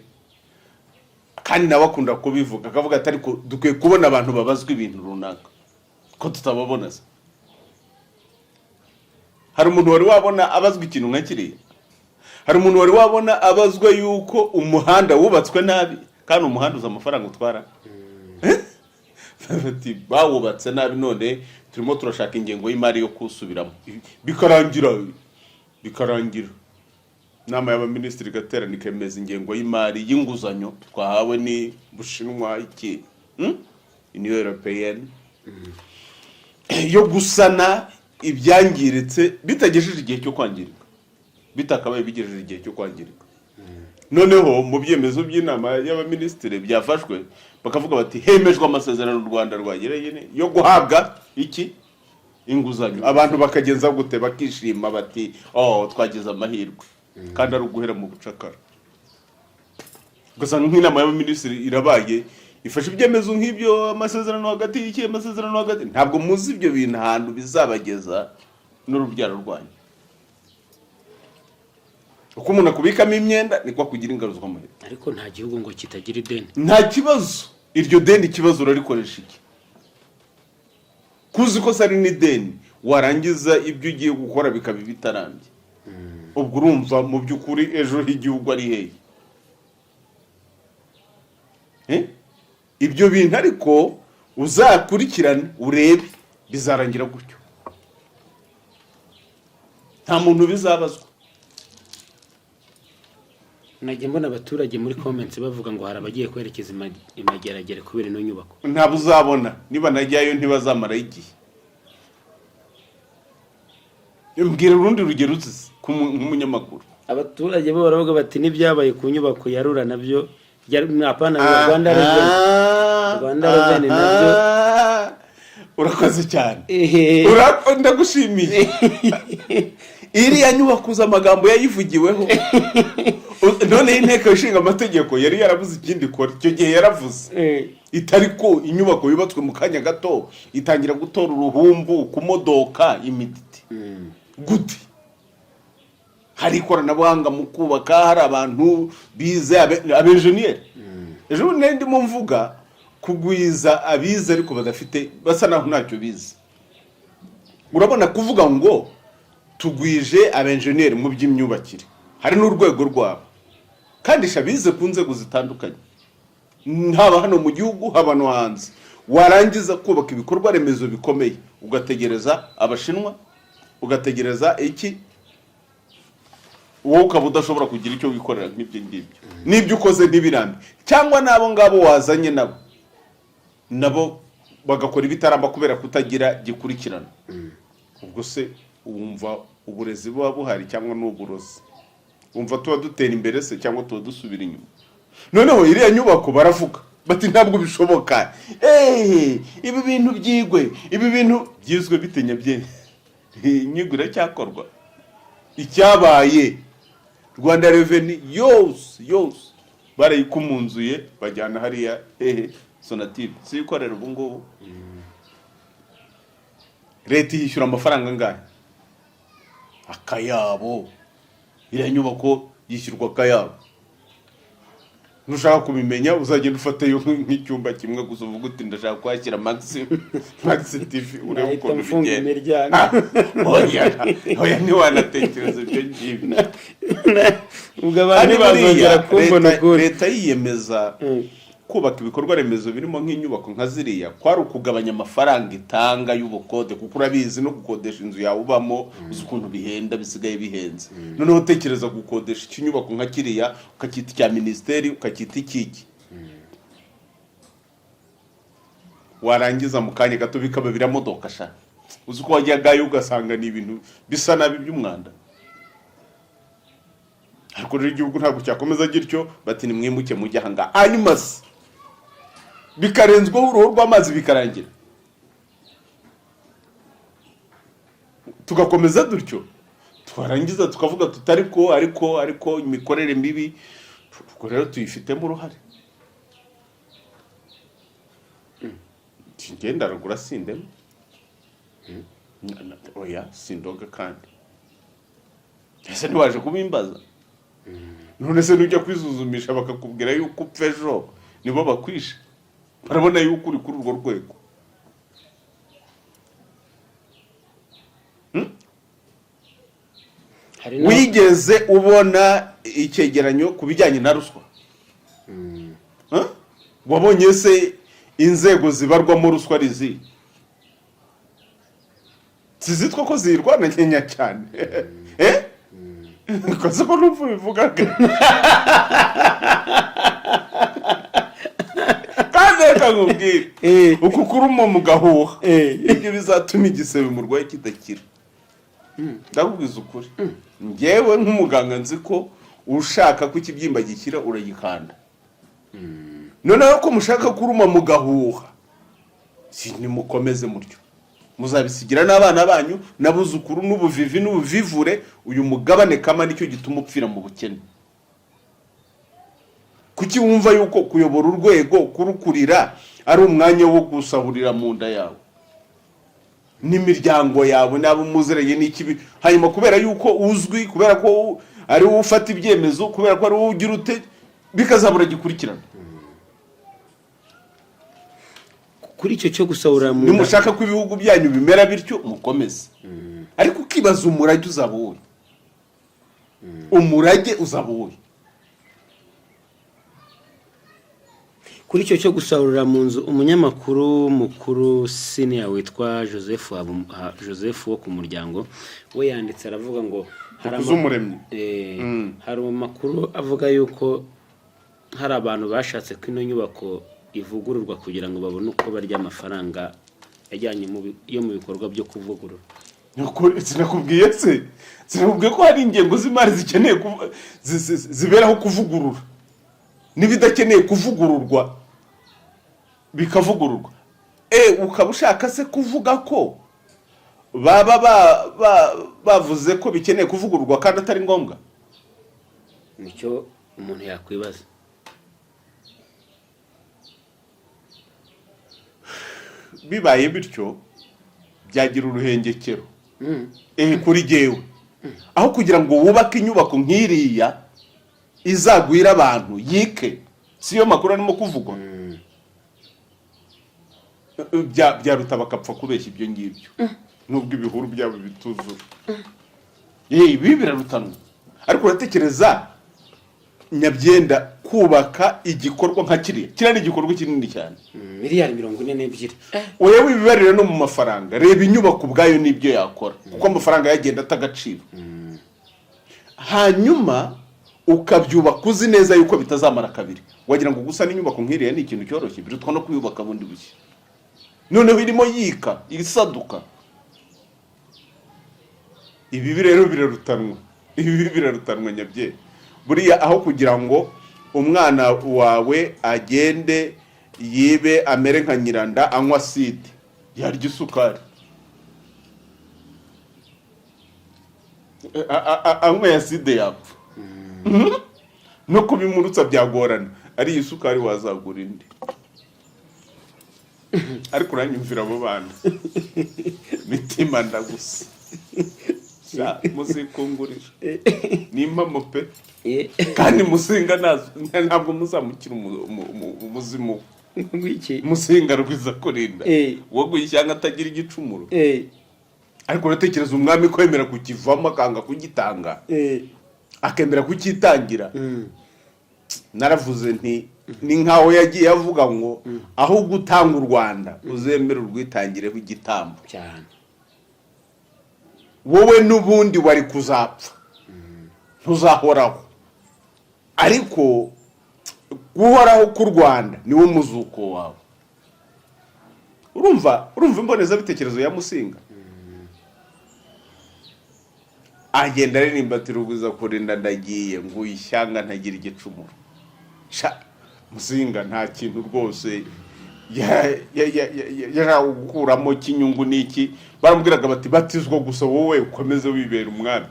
Speaker 2: Kandi nawe akunda kubivuga, akavuga ati ariko dukwiye kubona abantu babazwa ibintu runaka ko tutababona se. Hari umuntu wari wabona abazwa ikintu nka kiriya? Hari umuntu wari wabona abazwa yuko umuhanda wubatswe nabi kandi umuhanda uza amafaranga utwara? Bati bawubatse nabi, none turimo turashaka ingengo y'imari yo kusubiramo. Bikarangira nama y'abaminisitiri gaterana ikemeza ingengo y'imari y'inguzanyo twahawe ni Bushinwa iki Union Européenne yo gusana ibyangiritse bitagejeje igihe cyo kwangirika, bitakabaye bigejeje igihe cyo kwangirika. Noneho mu byemezo by'inama y'abaminisitiri byafashwe bakavuga bati hemejwe amasezerano u Rwanda rwagiranye yo guhabwa iki inguzanyo. Abantu bakagenza gute? Bakishima bati twagize amahirwe, kandi ari uguhera mu bucakara. Gusa nk'inama y'abaminisitiri irabaye ifashe ibyemezo nk'ibyo, amasezerano hagati y'iki amasezerano hagati, ntabwo muzi ibyo bintu ahantu bizabageza n'urubyaro rwanyu. Uko umuntu akubikamo imyenda niko kugira ingaruzwa mu leta.
Speaker 1: Ariko nta gihugu ngo kitagira ideni.
Speaker 2: Nta kibazo. Iryo deni ikibazo urarikoresha iki? Kuzi ko sari n'ideni warangiza ibyo ugiye gukora bikaba bitarambye. Ubwo urumva mu by'ukuri ejo h'igihugu ari hehe? Ibyo bintu ariko uzakurikirane urebe bizarangira gutyo. Nta muntu bizabazwa.
Speaker 1: Najye mbona abaturage muri comments bavuga ngo hari abagiye kwerekeza imageragere kubera ino nyubako.
Speaker 2: Ntabwo uzabona, niba najyayo ntibazamara igihe. Mbwira urundi rugero uzize nk'umunyamakuru.
Speaker 1: Abaturage bo baravuga bati n'ibyabaye ku nyubako ya Rura nabyo apana Rwanda Revenue nabyo.
Speaker 2: Urakoze cyane. Ndagushimiye. Iriya nyubako uza amagambo yayivugiweho. None inteko ishinga amategeko yari yaravuze ikindi kora, icyo gihe yaravuze itari ko inyubako yubatswe mu kanya gato itangira gutora uruhumbu kumodoka imiditi. Gute? Hari ikoranabuhanga mu kubaka, hari abantu bize abenjeniyeri. Ejo ndi mu mvuga kugwiza abize ariko badafite, basa naho ntacyo bize. Urabona kuvuga ngo tugwije abenjeniyeri mu by'imyubakire, hari n'urwego rwabo kandi shabize ku nzego zitandukanye, haba hano mu gihugu haba no hanze. Warangiza kubaka ibikorwa remezo bikomeye ugategereza Abashinwa, ugategereza iki, wowe ukaba udashobora kugira icyo wikorera nk'ibyo ngibyo. N'ibyo ukoze ntibirambe, cyangwa nabo ngabo wazanye nabo bagakora ibitaramba kubera kutagira gikurikirana. Ubwo se wumva uburezi buba buhari cyangwa n'uburozi? Wumva tuba dutera imbere se cyangwa tuba dusubira inyuma? Noneho iriya nyubako baravuga bati ntabwo bishoboka. Ibi bintu byigwe, ibi bintu byizwe bitenya byene. Inyigura cyakorwa. Icyabaye Rwanda Revenue yose barayikumunzuye bajyana hariya Sonatube si ikorera ubu ngubu. leta yishyura amafaranga angahe? Akayabo. Iriya nyubako yishyurwa akayabo. Nushaka kubimenya uzagenda ufatayo nk'icyumba kimwe gusa uvuga uti ndashaka kwakira Max TV urebe uko bigenda. Oya ni wanatekereza ibyo ngibyo.
Speaker 1: Ubwo abantu bazongera kumbona kuri
Speaker 2: leta yiyemeza kubaka ibikorwa remezo birimo nk'inyubako nka ziriya kwari ukugabanya amafaranga itanga y'ubukode, kuko urabizi no gukodesha inzu yawe ubamo uzi ukuntu bihenda, bisigaye bihenze. Noneho utekereza gukodesha ikinyubako nka kiriya ukacyita icya ministeri, ukacyita ikiki, warangiza mu kanya gato bikaba biramodoka sha. Uzi ko wajyagayo ugasanga ni ibintu bisa nabi by'umwanda. Ariko rero igihugu ntabwo cyakomeza gityo, bati ni mwimuke mujya hanga animas bikarenzwaho uruhu rw'amazi bikarangira, tugakomeza dutyo, twarangiza tukavuga tutari ko ariko imikorere mibi, ubwo rero tuyifitemo uruhare. Ngenda rugura sindemo, oya sindoga kandi ese ntiwaje kubimbaza? None se nujya kwisuzumisha bakakubwira yuko upfa ejo nibo bakwishe, barabona yuko uri kuri urwo rwego. Wigeze ubona icyegeranyo ku bijyanye na ruswa? Wabonye se inzego zibarwamo ruswa rizi? Sizitwa ko zirwana Kenya cyane. Koze ko numva bivugaga. Kandi kakubwira uku kuruma mu gahuha ibyo bizatuma igisebe mu rwaye kidakira. Ndakubwiza ukuri, ngewe nk'umuganga nzi ko ushaka ko ikibyimba gikira uragikanda. Noneho ko mushaka kuruma mu gahuha, nimukomeze mutyo, muzabisigira n'abana banyu n'abuzukuru n'ubuvivi n'ubuvivure. Uyu mugabane kama nicyo gituma upfira mu bukene. Kuki wumva yuko kuyobora urwego kurukurira ari umwanya wo gusahurira mu nda yawe n'imiryango yawe n'abo muzereye n'ikibi, hanyuma kubera yuko uzwi, kubera ko ari wowe ufata ibyemezo, kubera ko ari wowe ugira ute, bikazabura gikurikirana.
Speaker 1: Kuri icyo cyo gusahurira mu nda,
Speaker 2: nimushaka ko ibihugu byanyu bimera bityo mukomeze. Ariko ukibaza umurage uzaba wowe, umurage uzaba wowe.
Speaker 1: Kuri icyo cyo gusahurira mu nzu, umunyamakuru mukuru senior witwa Joseph wo ku Muryango we yanditse aravuga ngo hari amakuru avuga yuko hari abantu bashatse ko ino nyubako ivugururwa kugira ngo babone uko barya amafaranga yajyanye yo mu bikorwa byo kuvugurura.
Speaker 2: Sinakubwiye ko hari ingengo z'imari zikeneye ziberaho kuvugurura n'ibidakeneye kuvugururwa bikavugururwa. Ukaba ushaka se kuvuga ko baba bavuze ko bikeneye kuvugururwa kandi atari ngombwa?
Speaker 1: Nicyo umuntu yakwibaza.
Speaker 2: Bibaye bityo byagira uruhengekero kuri jyewe, aho kugira ngo wubake inyubako nk'iriya izagwira abantu yike, siyo makuru arimo kuvugwa, byaruta bakapfa kubeshya ibyo ngibyo nubwo ibihuru byabo bituzura. Ibi birarutanwa. Ariko uratekereza Nyabyenda kubaka igikorwa nka kiriya ni igikorwa kinini cyane,
Speaker 1: miliyari 42.
Speaker 2: Oya wibibarire no mu mafaranga, reba inyubako ubwayo nibyo yakora, kuko amafaranga yagenda atagaciro. Hanyuma ukabyubaka uzi neza yuko bitazamara kabiri. Wagira ngo gusa n'inyubako nk'iriya ni ikintu cyoroshye, birutwa no kuyubaka bundi bushya. Noneho irimo yika irisaduka. Ibi rero birarutanwa Nyabyenda. Buriya aho kugira ngo umwana wawe agende yibe amere nka nyiranda anywa acide yarya isukari, anywa acide yapfa, no kubimurutsa byagorana, ari isukari wazagura indi. Ariko uranyumvira abo bana imana gusa muzikungurira n'impamo pe kandi musinga ntabwo muzamukira umuzimu musinga rwiza kurinda wo guyishyanga atagira igicumuro ariko uratekereza umwami kwemera kukivamo akanga kugitanga akemera kukitangira naravuze nti ni nkaho yagiye avuga ngo aho gutanga u Rwanda uzemera urwitangireho igitambo
Speaker 1: cyane
Speaker 2: wowe n'ubundi wari kuzapfa ntuzahoraho ariko guhoraho k'u Rwanda niwo muzuko wawe urumva imbonezabitekerezo ya Musinga agenda aririmba ati rugwiza kurinda ndagiye ngo ishyanga ntagira igicumuro Musinga nta kintu rwose gukuramo cy'inyungu n'iki baramubwiraga bati batizwa gusa wowe ukomeze wibera umwami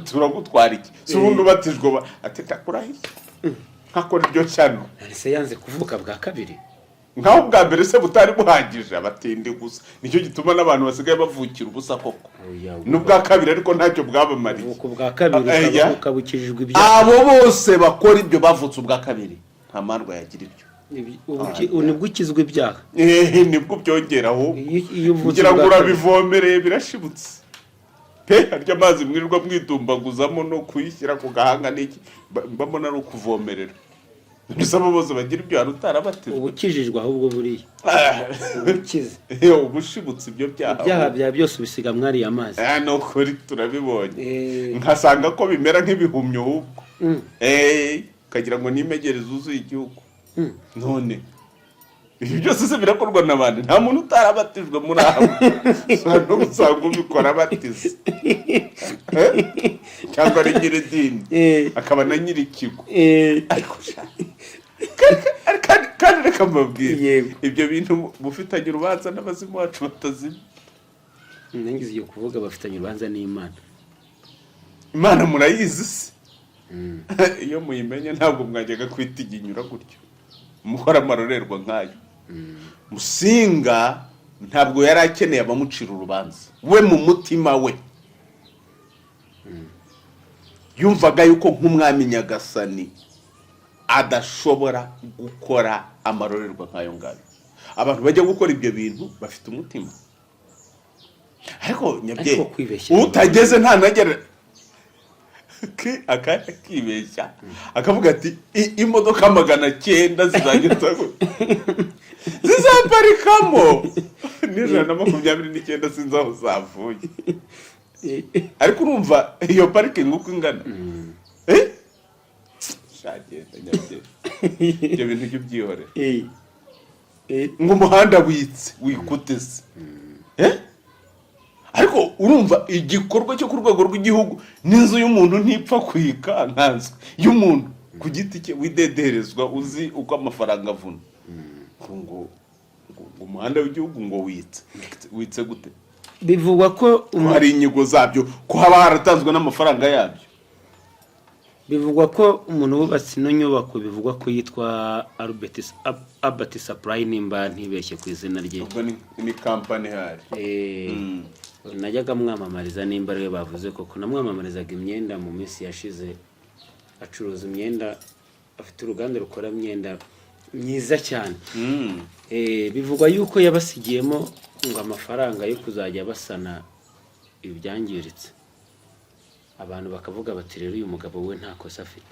Speaker 2: turagutwara iki si ubundi ubatijwe ati takurahiye nkakora iryo cyano
Speaker 1: se yanze kuvuka bwa kabiri
Speaker 2: nkaho bwa mbere se butari buhagije abatindi gusa nicyo gituma n'abantu basigaye bavukira ubusa koko n'ubwa kabiri ariko ntacyo bwabamariye
Speaker 1: ubwa kabiri ukabukijijwe ibyaha
Speaker 2: abo bose bakora ibyo bavutse ubwa kabiri nta mandwa yagira ibyo
Speaker 1: nibwo ukizwa ibyaha
Speaker 2: nibwo byongeraho kugira ngo urabivomereye birashibutse pe harya amazi mwirirwa mwitumbaguzamo no kuyishyira ku gahanga n'iki mbamo ari ukuvomerera bisaba bose bagira ibyo hari utarabatizwa
Speaker 1: ubukijijwe ahubwo buriya ubukize
Speaker 2: ubushibutse ibyo
Speaker 1: ibyaha bya byose ubisiga mwariye amazi
Speaker 2: no kuri turabibonye nkasanga ko bimera nk'ibihumyo ahubwo ukagira ngo nimegere zuzuye igihugu none ibi byose se birakorwa n'abandi nta muntu utarabatijwe muri abo no gusanga ubikora abatize cyangwa ari nyiridini akaba na nyirikigo ariko kandi reka mbabwire ibyo bintu bufitanye urubanza n'abazimu bacu batazima
Speaker 1: nangize iyo kuvuga bafitanye urubanza n'Imana
Speaker 2: Imana murayizi se iyo muyimenye ntabwo mwajyaga kwitiginyura gutyo mukora amarorerwa nk'ayo Musinga ntabwo yari akeneye abamucira urubanza we mu mutima we yumvaga yuko nk'umwami Nyagasani adashobora gukora amarorerwa nk'ayo ngayo abantu bajya gukora ibyo bintu bafite umutima ariko nyabye utageze nta nagera akibeshya akavuga ati imodoka 900 zizagenda zizaparikamo n'129 sinzi aho zavuye ariko urumva iyo parking uko ingana shagenda nyabye ibyo bintu byo byihore ngo umuhanda wikutese ariko urumva igikorwa cyo ku rwego rw'igihugu n'inzu y'umuntu ntipfa kwikankanzwe y'umuntu ku giti cye widederezwa uzi uko amafaranga avuna ngo umuhanda w'igihugu ngo witse gute
Speaker 1: bivugwa ko
Speaker 2: hari inyigo zabyo ko haba haratanzwe n'amafaranga yabyo
Speaker 1: bivugwa ko umuntu wubatse ino nyubako bivugwa ko yitwa Albert Supply nimba ntibeshye ku izina rye
Speaker 2: ubwo ni company hari
Speaker 1: najyaga mwamamariza nimba ariwe bavuze koko namwamamarizaga imyenda mu minsi yashize acuruza imyenda afite uruganda rukora imyenda myiza cyane bivugwa yuko yabasigiyemo ngo amafaranga yo kuzajya basana ibyangiritse abantu bakavuga bati rero uyu mugabo we nta kosa afite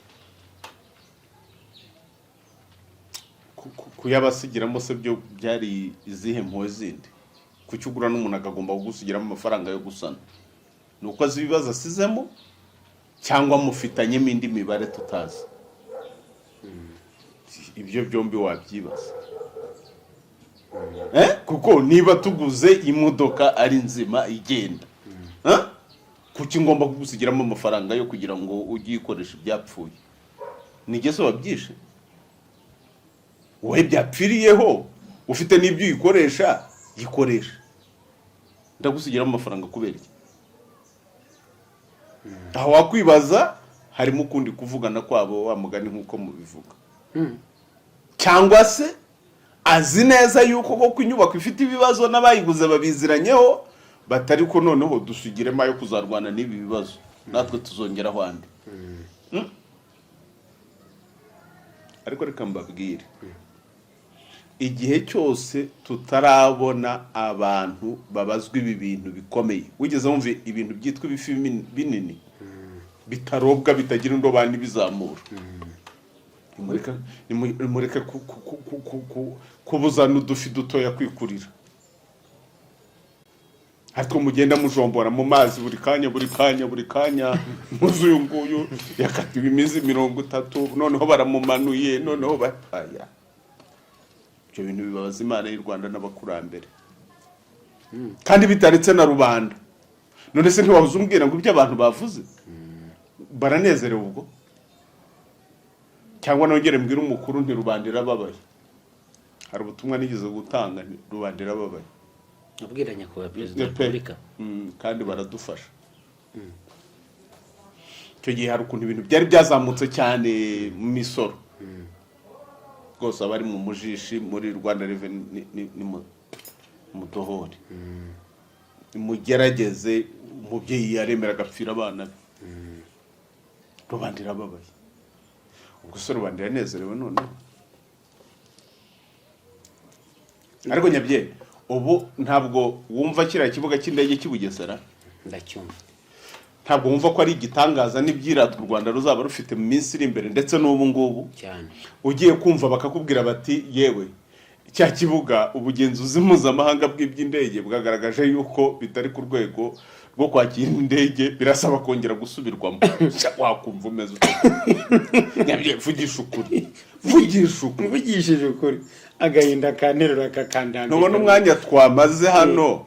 Speaker 2: kuyabasigiramo se byo byari izihe mpuwe zindi kucyugura n'umuntu akagomba kugusigiramo amafaranga yo gusana nuko azi ibibazo asizemo cyangwa mufitanyemo indi mibare tutazi ibyo byombi wabyibaza kuko niba tuguze imodoka ari nzima igenda kuki ngomba kugusigiramo amafaranga yo kugira ngo ujye uyikoresha ibyapfuye nigeze wabyishe wowe byapfiriyeho ufite n'ibyo uyikoresha yikoresha ndagusigiramo amafaranga kubera iki aho wakwibaza harimo ukundi kuvugana kwabo wa mugani nk'uko mubivuga cyangwa se azi neza yuko koko inyubako ifite ibibazo n'abayiguze babiziranyeho batari ko noneho dusugiremo ayo kuzarwana n'ibi bibazo natwe tuzongera ahandi. Ariko reka mbabwire, igihe cyose tutarabona abantu babazwa ibi bintu bikomeye, wigeze wumva ibintu byitwa ibifi binini bitarobwa bitagira indobani bizamura, nimureke kubuzana udufi dutoya kwikurira, ariko mugenda mujombora mu mazi buri kanya muzi uyu nguyu yakatiwe imizi 30 noneho baramumanuye noneho bataya. Ibyo bintu bibabaza Imana y'u Rwanda n'abakurambere kandi bitaretse na rubanda. None se ntiwabuze umbwira ngo ibyo abantu bavuze baranezerewe ubwo? Cyangwa nongere mbwira umukuru nti rubanda irababaye. Hari ubutumwa nigeze gutanga nti rubanda irababaye,
Speaker 1: abwira nyakubahwa Perezida wa Repubulika,
Speaker 2: kandi baradufasha. Icyo gihe hari ukuntu ibintu byari byazamutse cyane mu misoro rwose, abari mu mujishi muri Rwanda Revenue ni mudohori, mugerageze umubyeyi yaremera agapfira abana be. Rubanda irababaye. Ubwo se rubanda yanezerewe noneho? Ariko nyabye ubu ntabwo wumva kiriya kibuga cy'indege cy'Ubugesera?
Speaker 1: ndacyumva.
Speaker 2: Ntabwo wumva ko ari igitangaza n'ibyiratwa u Rwanda ruzaba rufite mu minsi iri imbere ndetse n'ubu ngubu
Speaker 1: cyane?
Speaker 2: Ugiye kumva bakakubwira bati yewe cya kibuga ubugenzuzi mpuzamahanga bw'iby'indege bwagaragaje yuko bitari ku rwego rwo kwakira indege, birasaba kongera gusubirwamo. Wakumva umeze vugisha ukuri,
Speaker 1: vugishije ukuri, agahinda kanterura kakandanga.
Speaker 2: nubona umwanya twamaze hano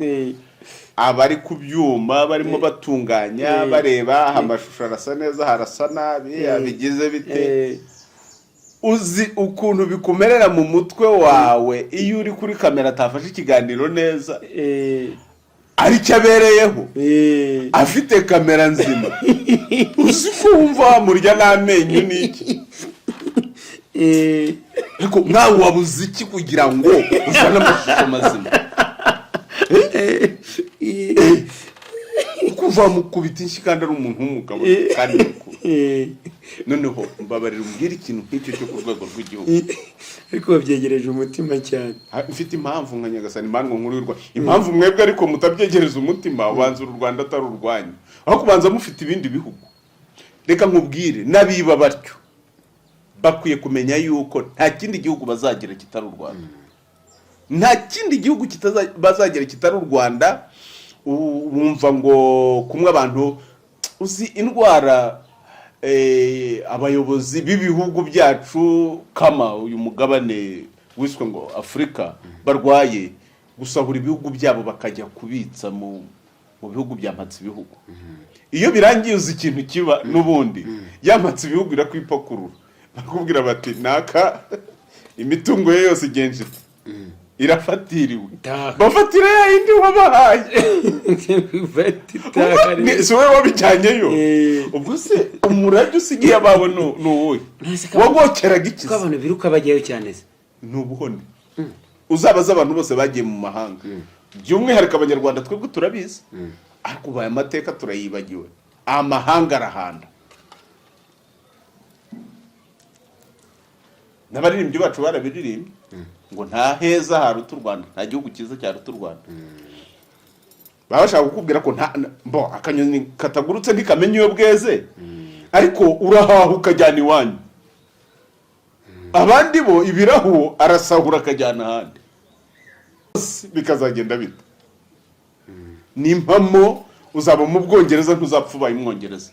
Speaker 2: abari ku byuma barimo batunganya bareba amashusho arasa neza harasa nabi abigize bite, uzi ukuntu bikumerera mu mutwe wawe iyo uri kuri kamera atafashe ikiganiro neza, ari cyabereyeho afite kamera nzima, uzi kumva wamurya n'amenyo n'iki. Ariko mwawe wabuze iki kugira ngo uzane amashusho mazima? Kuva mukubita inshi kandi ari umuntu w'umugabo kandi mukuru. Noneho mbabarira umbwira ikintu nk'icyo cyo ku rwego rw'igihugu.
Speaker 1: Ariko babyegereje umutima cyane.
Speaker 2: Mfite impamvu nka Nyagasani Imana nkuru y'u Rwanda. Impamvu mwebwe ariko mutabyegereza umutima, ubanza u Rwanda atari urwanyu, aho kubanza mufite ibindi bihugu. Reka nkubwire n'abiba batyo bakwiye kumenya yuko nta kindi gihugu bazagira kitari u Rwanda. Nta kindi gihugu bazagira kitari u Rwanda. Wumva ngo kumwe abantu uzi indwara abayobozi b'ibihugu byacu kama uyu mugabane wiswe ngo Afrika barwaye gusahura ibihugu byabo bakajya kubitsa mu bihugu byamatse ibihugu. Iyo birangiye uzi ikintu kiba n'ubundi yamatse ibihugu irakwipakurura, bakubwira bati naka imitungo ye yose igenje irafatiriwe, bafatira ya indi wabahaye. Si wowe wabijyanyeyo? Ubwo se umurage usigiye abawe ni uwuhe? Wagokeraga iki?
Speaker 1: Ko abantu biruka bajyayo cyane se?
Speaker 2: Ni ubuhone. Uzabaza abantu bose bagiye mu mahanga, by'umwihariko abanyarwanda twebwe turabizi, ariko ubaye amateka turayibagiwe. Amahanga arahanda. N'abaririmbyi bacu barabiririmbye ngo nta heza haruta u Rwanda, nta gihugu cyiza cyaruta u Rwanda. Baba bashaka kukubwira ko akanyoni katagurutse ntikamenya iyo bweze, ariko urahaha ukajyana iwanyu. Abandi bo ibirahu arasahura akajyana ahandi, bikazagenda bita. Nimpamo uzaba mu Bwongereza ntuzapfa ubaye Umwongereza,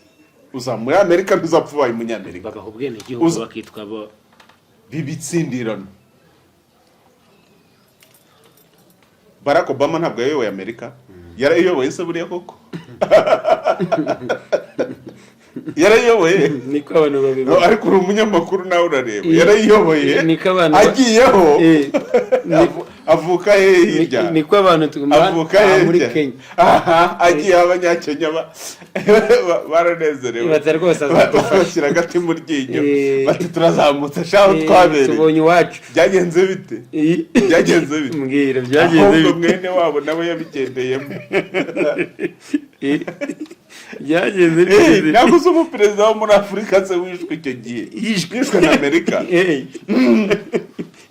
Speaker 2: uzaba muri Amerika ntuzapfa ubaye Umunyamerika,
Speaker 1: bagaho ubwene gihugu bakitwa bo
Speaker 2: bibitsindirano. Barack Obama ntabwo yayoboye Amerika, yarayiyoboye se buriya koko? Yarayiyoboye
Speaker 1: niko abantu babivuga,
Speaker 2: ariko uri umunyamakuru nawe urareba, yarayiyoboye agiyeho avuka hirya
Speaker 1: niko abantu
Speaker 2: avuka
Speaker 1: muri
Speaker 2: hirya
Speaker 1: Kenya
Speaker 2: agiye abanyakenya baranezerewe
Speaker 1: batari rwose azadufasha
Speaker 2: bashyira agati mu ryinyo bati turazamutse shaho twabereye
Speaker 1: tubonye iwacu
Speaker 2: byagenze bite
Speaker 1: mbwira byagenze
Speaker 2: ahubwo
Speaker 1: bite
Speaker 2: mwene wabo nawe yabigendeyemo
Speaker 1: byagenze bite
Speaker 2: ntabwo uzi umuperezida wo muri afurika se wishwe icyo gihe yishwe na amerika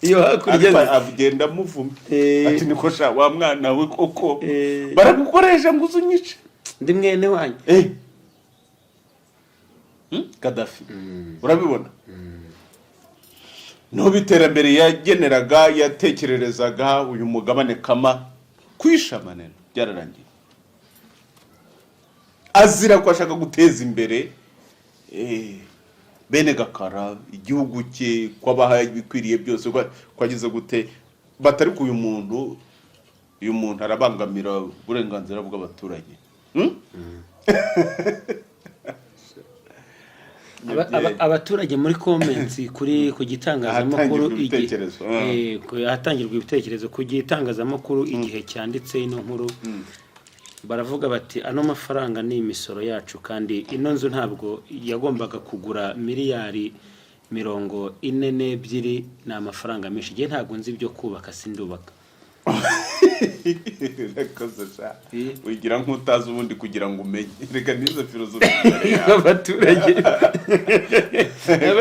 Speaker 1: iyo hakurya
Speaker 2: agenda amuvuma ati niko sha wa mwana we koko baragukoresha ngo uzunyice
Speaker 1: ndi mwene wanyu
Speaker 2: Gaddafi urabibona n'ubu iterambere yageneraga yatekererezaga uyu mugabane kama kwishamanira byararangiye azira ko ashaka guteza imbere bene gakara igihugu cye ko abaha ibikwiriye byose ko ageze gute batari ku uyu muntu arabangamira uburenganzira bw'abaturage
Speaker 1: abaturage muri comments ku gitangazamakuru ahatangirwa ibitekerezo ku gitangazamakuru igihe cyanditse ino nkuru baravuga bati ano mafaranga ni imisoro yacu kandi ino nzu ntabwo yagombaga kugura miliyari 42 ni amafaranga menshi igihe ntabwo nzi ibyo kubaka sindubaka
Speaker 2: wigira nk'utazi ubundi kugira ngo umenye reka nize filozofi
Speaker 1: abaturage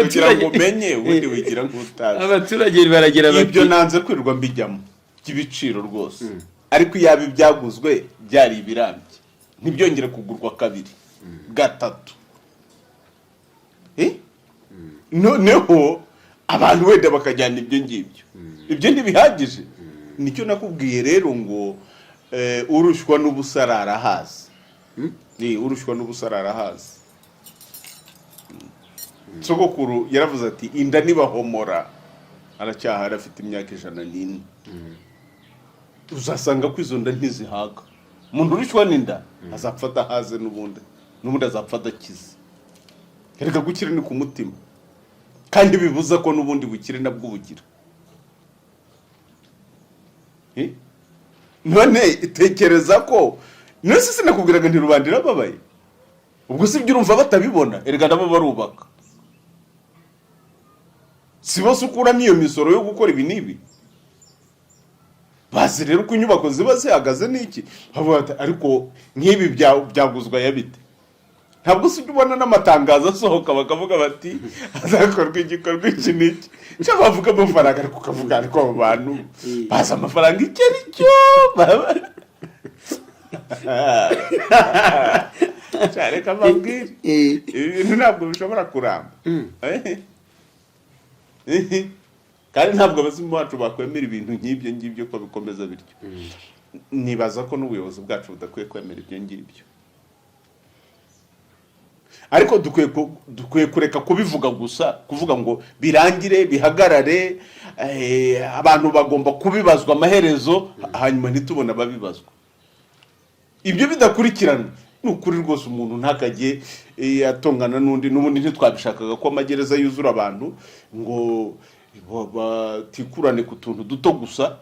Speaker 2: kugira ngo umenye ubundi wigira nk'utazi
Speaker 1: abaturage baragira bati
Speaker 2: ibyo nanze kwirirwa mbijyamo by'ibiciro rwose ariko yaba ibyaguzwe byari ibirambye ntibyongere kugurwa kabiri gatatu noneho abantu wenda bakajyana ibyo ngibyo ibyo ntibihagije nicyo nakubwiye rero ngo urushywa n'ubusarara hazi urushywa n'ubusarara hazi sogokuru yaravuze ati inda nibahomora aracyahari afite imyaka 104 uzasanga ko izo nda ntizihaga umuntu urushywa n'inda azapfata haze n'ubundi azapfa adakize reka gukira ni ku mutima kandi bibuza ko n'ubundi bukire nabwo bugira none itekereza ko nose sinakubwiraga ntirubandira babaye ubwo si byo urumva batabibona erega nabo barubaka si bose ukuramo iyo misoro yo gukora ibi n'ibi bazi rero uko inyubako ziba zihagaze n'iki ariko nk'ibi byaguzwa yabite ntabwo si ubona n'amatangazo asohoka bakavuga bati hazakorwa igikorwa iki n'iki cyo bavuga amafaranga ariko ukavuga ariko abo bantu bazi amafaranga icyo ari cyo reka mbabwire ibintu ntabwo bishobora kuramba kandi ntabwo abazimu bacu bakwemera ibintu nk'ibyo ngibyo ko bikomeza bityo nibaza ko n'ubuyobozi bwacu budakwiye kwemera ibyo ngibyo ariko dukwiye kureka kubivuga gusa kuvuga ngo birangire bihagarare abantu bagomba kubibazwa amaherezo hanyuma ntitubona ababibazwa ibyo bidakurikirana ni ukuri rwose umuntu ntakajye atongana n'ubundi ntitwabishakaga ko amagereza yuzura abantu ngo batikurane ku tuntu duto gusa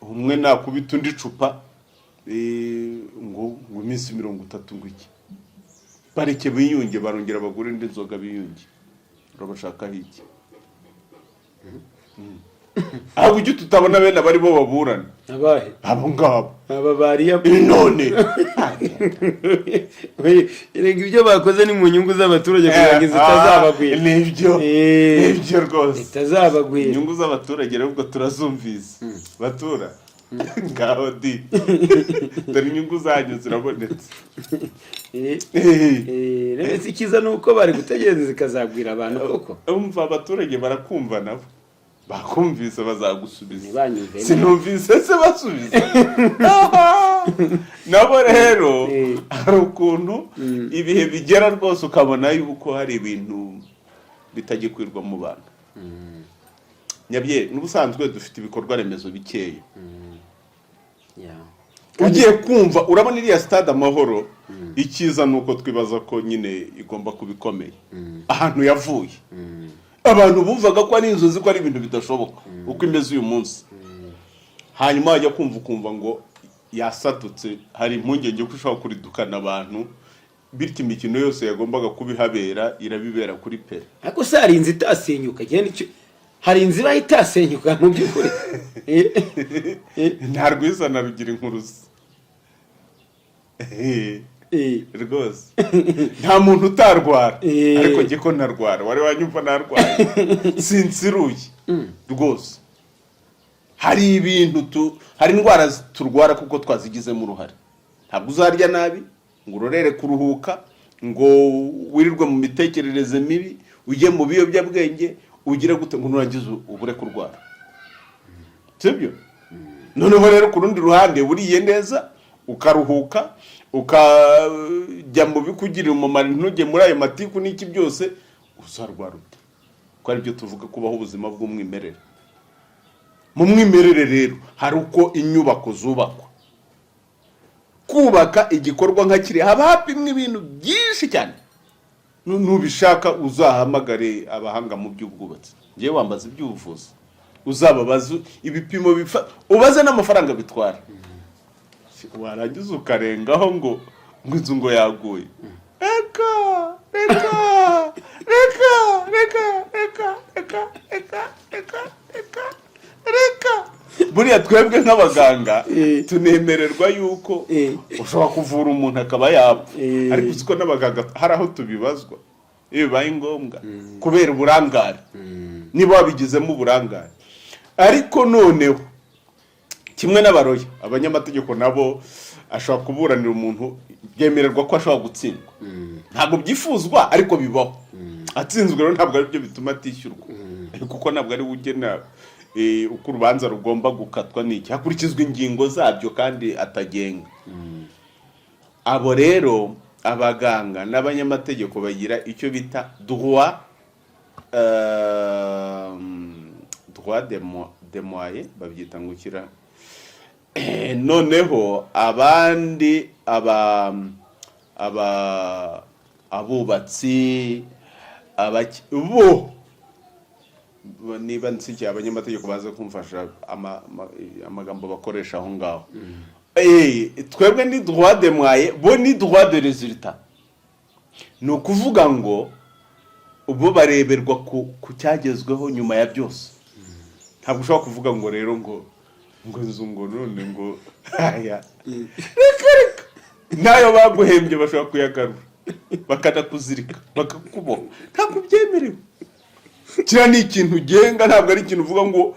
Speaker 2: umwe nakubita undi icupa ngo iminsi 30 ngo iki bareke biyunge barongera bagura indi nzoga biyunge urabashakaho iki aho ujye tutabona bene abari bo baburana
Speaker 1: abahe
Speaker 2: abo ngabo
Speaker 1: aba bariya
Speaker 2: none
Speaker 1: erega ibyo bakoze ni mu nyungu z'abaturage kugira ngo zitazabagwira
Speaker 2: nibyo rwose
Speaker 1: zitazabagwira
Speaker 2: inyungu z'abaturage rero ubwo turazumvise batura ngaho di dore inyungu zanyu zirabonetse
Speaker 1: rero ikiza ni uko bari gutegereza zikazagwira abantu koko
Speaker 2: umva abaturage barakumva nabo bakumvise bazagusubiza
Speaker 1: ntibanyumve
Speaker 2: sinumvise se basubiza nabo rero hari ukuntu ibihe bigera rwose ukabona yuko hari ibintu bitagikwirwa mu bantu nyabye n'ubusanzwe dufite ibikorwa remezo bikeya ugiye kumva urabona iriya stade Amahoro ikiza nuko twibaza ko nyine igomba kubikomeye ahantu yavuye abantu bumvaga ko ari inzozi ko ari ibintu bidashoboka uko imeze uyu munsi hanyuma wajya ukumva ngo yasatutse, hari impungenge ko ushobora kuridukana abantu, bityo imikino yose yagombaga kubihabera irabibera kuri pere.
Speaker 1: ariko se hari inzu itasenyuka, hari inzu iba itasenyuka mu by'ukuri.
Speaker 2: Nta rwiza na rugira inkuruzi rwose, nta muntu utarwara, ariko njye ko ntarwara, wari wanyumva narwaye sinsiruye rwose. Hari ibintu hari indwara turwara kuko twazigizemo uruhare. Ntabwo uzarya nabi ngo urorere kuruhuka, ngo wirirwe mu mitekerereze mibi, ujye mu biyobyabwenge, ugire gute ngo nurangize ubure kurwara, sibyo? Noneho rero ku rundi ruhande buriye neza ukaruhuka, ukajya mu bikugirira umumaro, ntujye muri ayo matiku n'iki byose, uzarwara ute? Ko ari byo tuvuga kubaho ubuzima bw'umwimerere. Mu mwimerere rero hari uko inyubako zubakwa. Kubaka igikorwa nka kiri haba hapimwe ibintu byinshi cyane. Nubishaka uzahamagare abahanga mu by'ubwubatsi, ngiye wambaza iby'ubuvuzi, uzababaza ibipimo ubaze n'amafaranga bitwara. Warangiza ukarengaho ngo inzu ngo yaguye. Reka buriya twebwe nk'abaganga tunemererwa yuko ushobora kuvura umuntu akaba yapfa, ariko uziko n'abaganga hari aho tubibazwa iyo bibaye ngombwa kubera uburangare, niba wabigizemo uburangare. Ariko noneho kimwe n'abaroya, abanyamategeko nabo ashobora kuburanira umuntu, byemererwa ko ashobora gutsindwa. Ntabwo byifuzwa ariko bibaho. Atsinzwe rero ntabwo ari byo bituma atishyurwa, kuko ntabwo ari ugena uko urubanza rugomba gukatwa n'iki, hakurikizwa ingingo zabyo kandi atagenga. Abo rero abaganga n'abanyamategeko bagira icyo bita droit de moyen, babyita ngukira. Noneho abandi abubatsi bo niba nsikiye abanyamategeko baza kumfasha amagambo bakoresha aho ngaho. Twebwe ni droit de moyen, bo ni droit de résultat. Ni ukuvuga ngo ubo bareberwa ku cyagezweho nyuma ya byose. Ntabwo ushobora kuvuga ngo rero ngo inzu ngo none ngo aya reka nayo baguhembye bashobora kuyagarura bakanakuzirika bakakuboha, ntabwo byemerewe. Kira ni ikintu ugenga, ntabwo ari ikintu uvuga ngo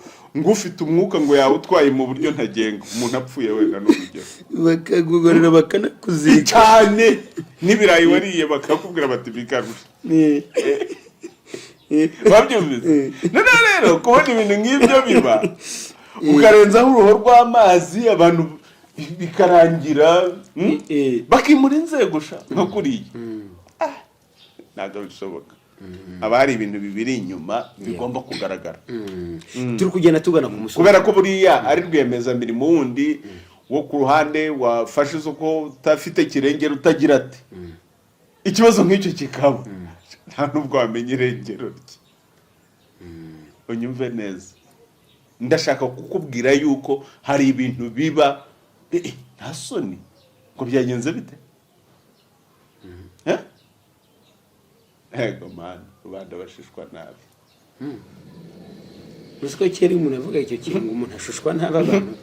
Speaker 2: ufite umwuka ngo yawe utwaye mu buryo ntagenga, umuntu apfuye wenda n'urugero
Speaker 1: bakagugorera bakanakuzirika
Speaker 2: cyane, n'ibirayi wariye bakakubwira bati bigarure. Babyumvise? None rero kubona ibintu nk'ibyo biba, ukarenzaho uruho rw'amazi, abantu bikarangira bakimura inzego nko kuriya, ntabwo bishoboka. Haba hari ibintu bibiri inyuma bigomba kugaragara.
Speaker 1: Turi kugenda tugana ku musozi,
Speaker 2: kubera ko buriya ari rwiyemezamirimo wundi wo ku ruhande wafashe isoko utafite kirengero, utagira ati ikibazo nk'icyo kikaba, nta n'ubwo wamenya irengero rye. Unyumve neza, ndashaka kukubwira yuko hari ibintu biba nta soni ngo byagenze bite. Ego man, rubanda bashishwa nabi.
Speaker 1: Uziko kera umuntu avuga icyo kintu, umuntu ashushwa nabi, abantu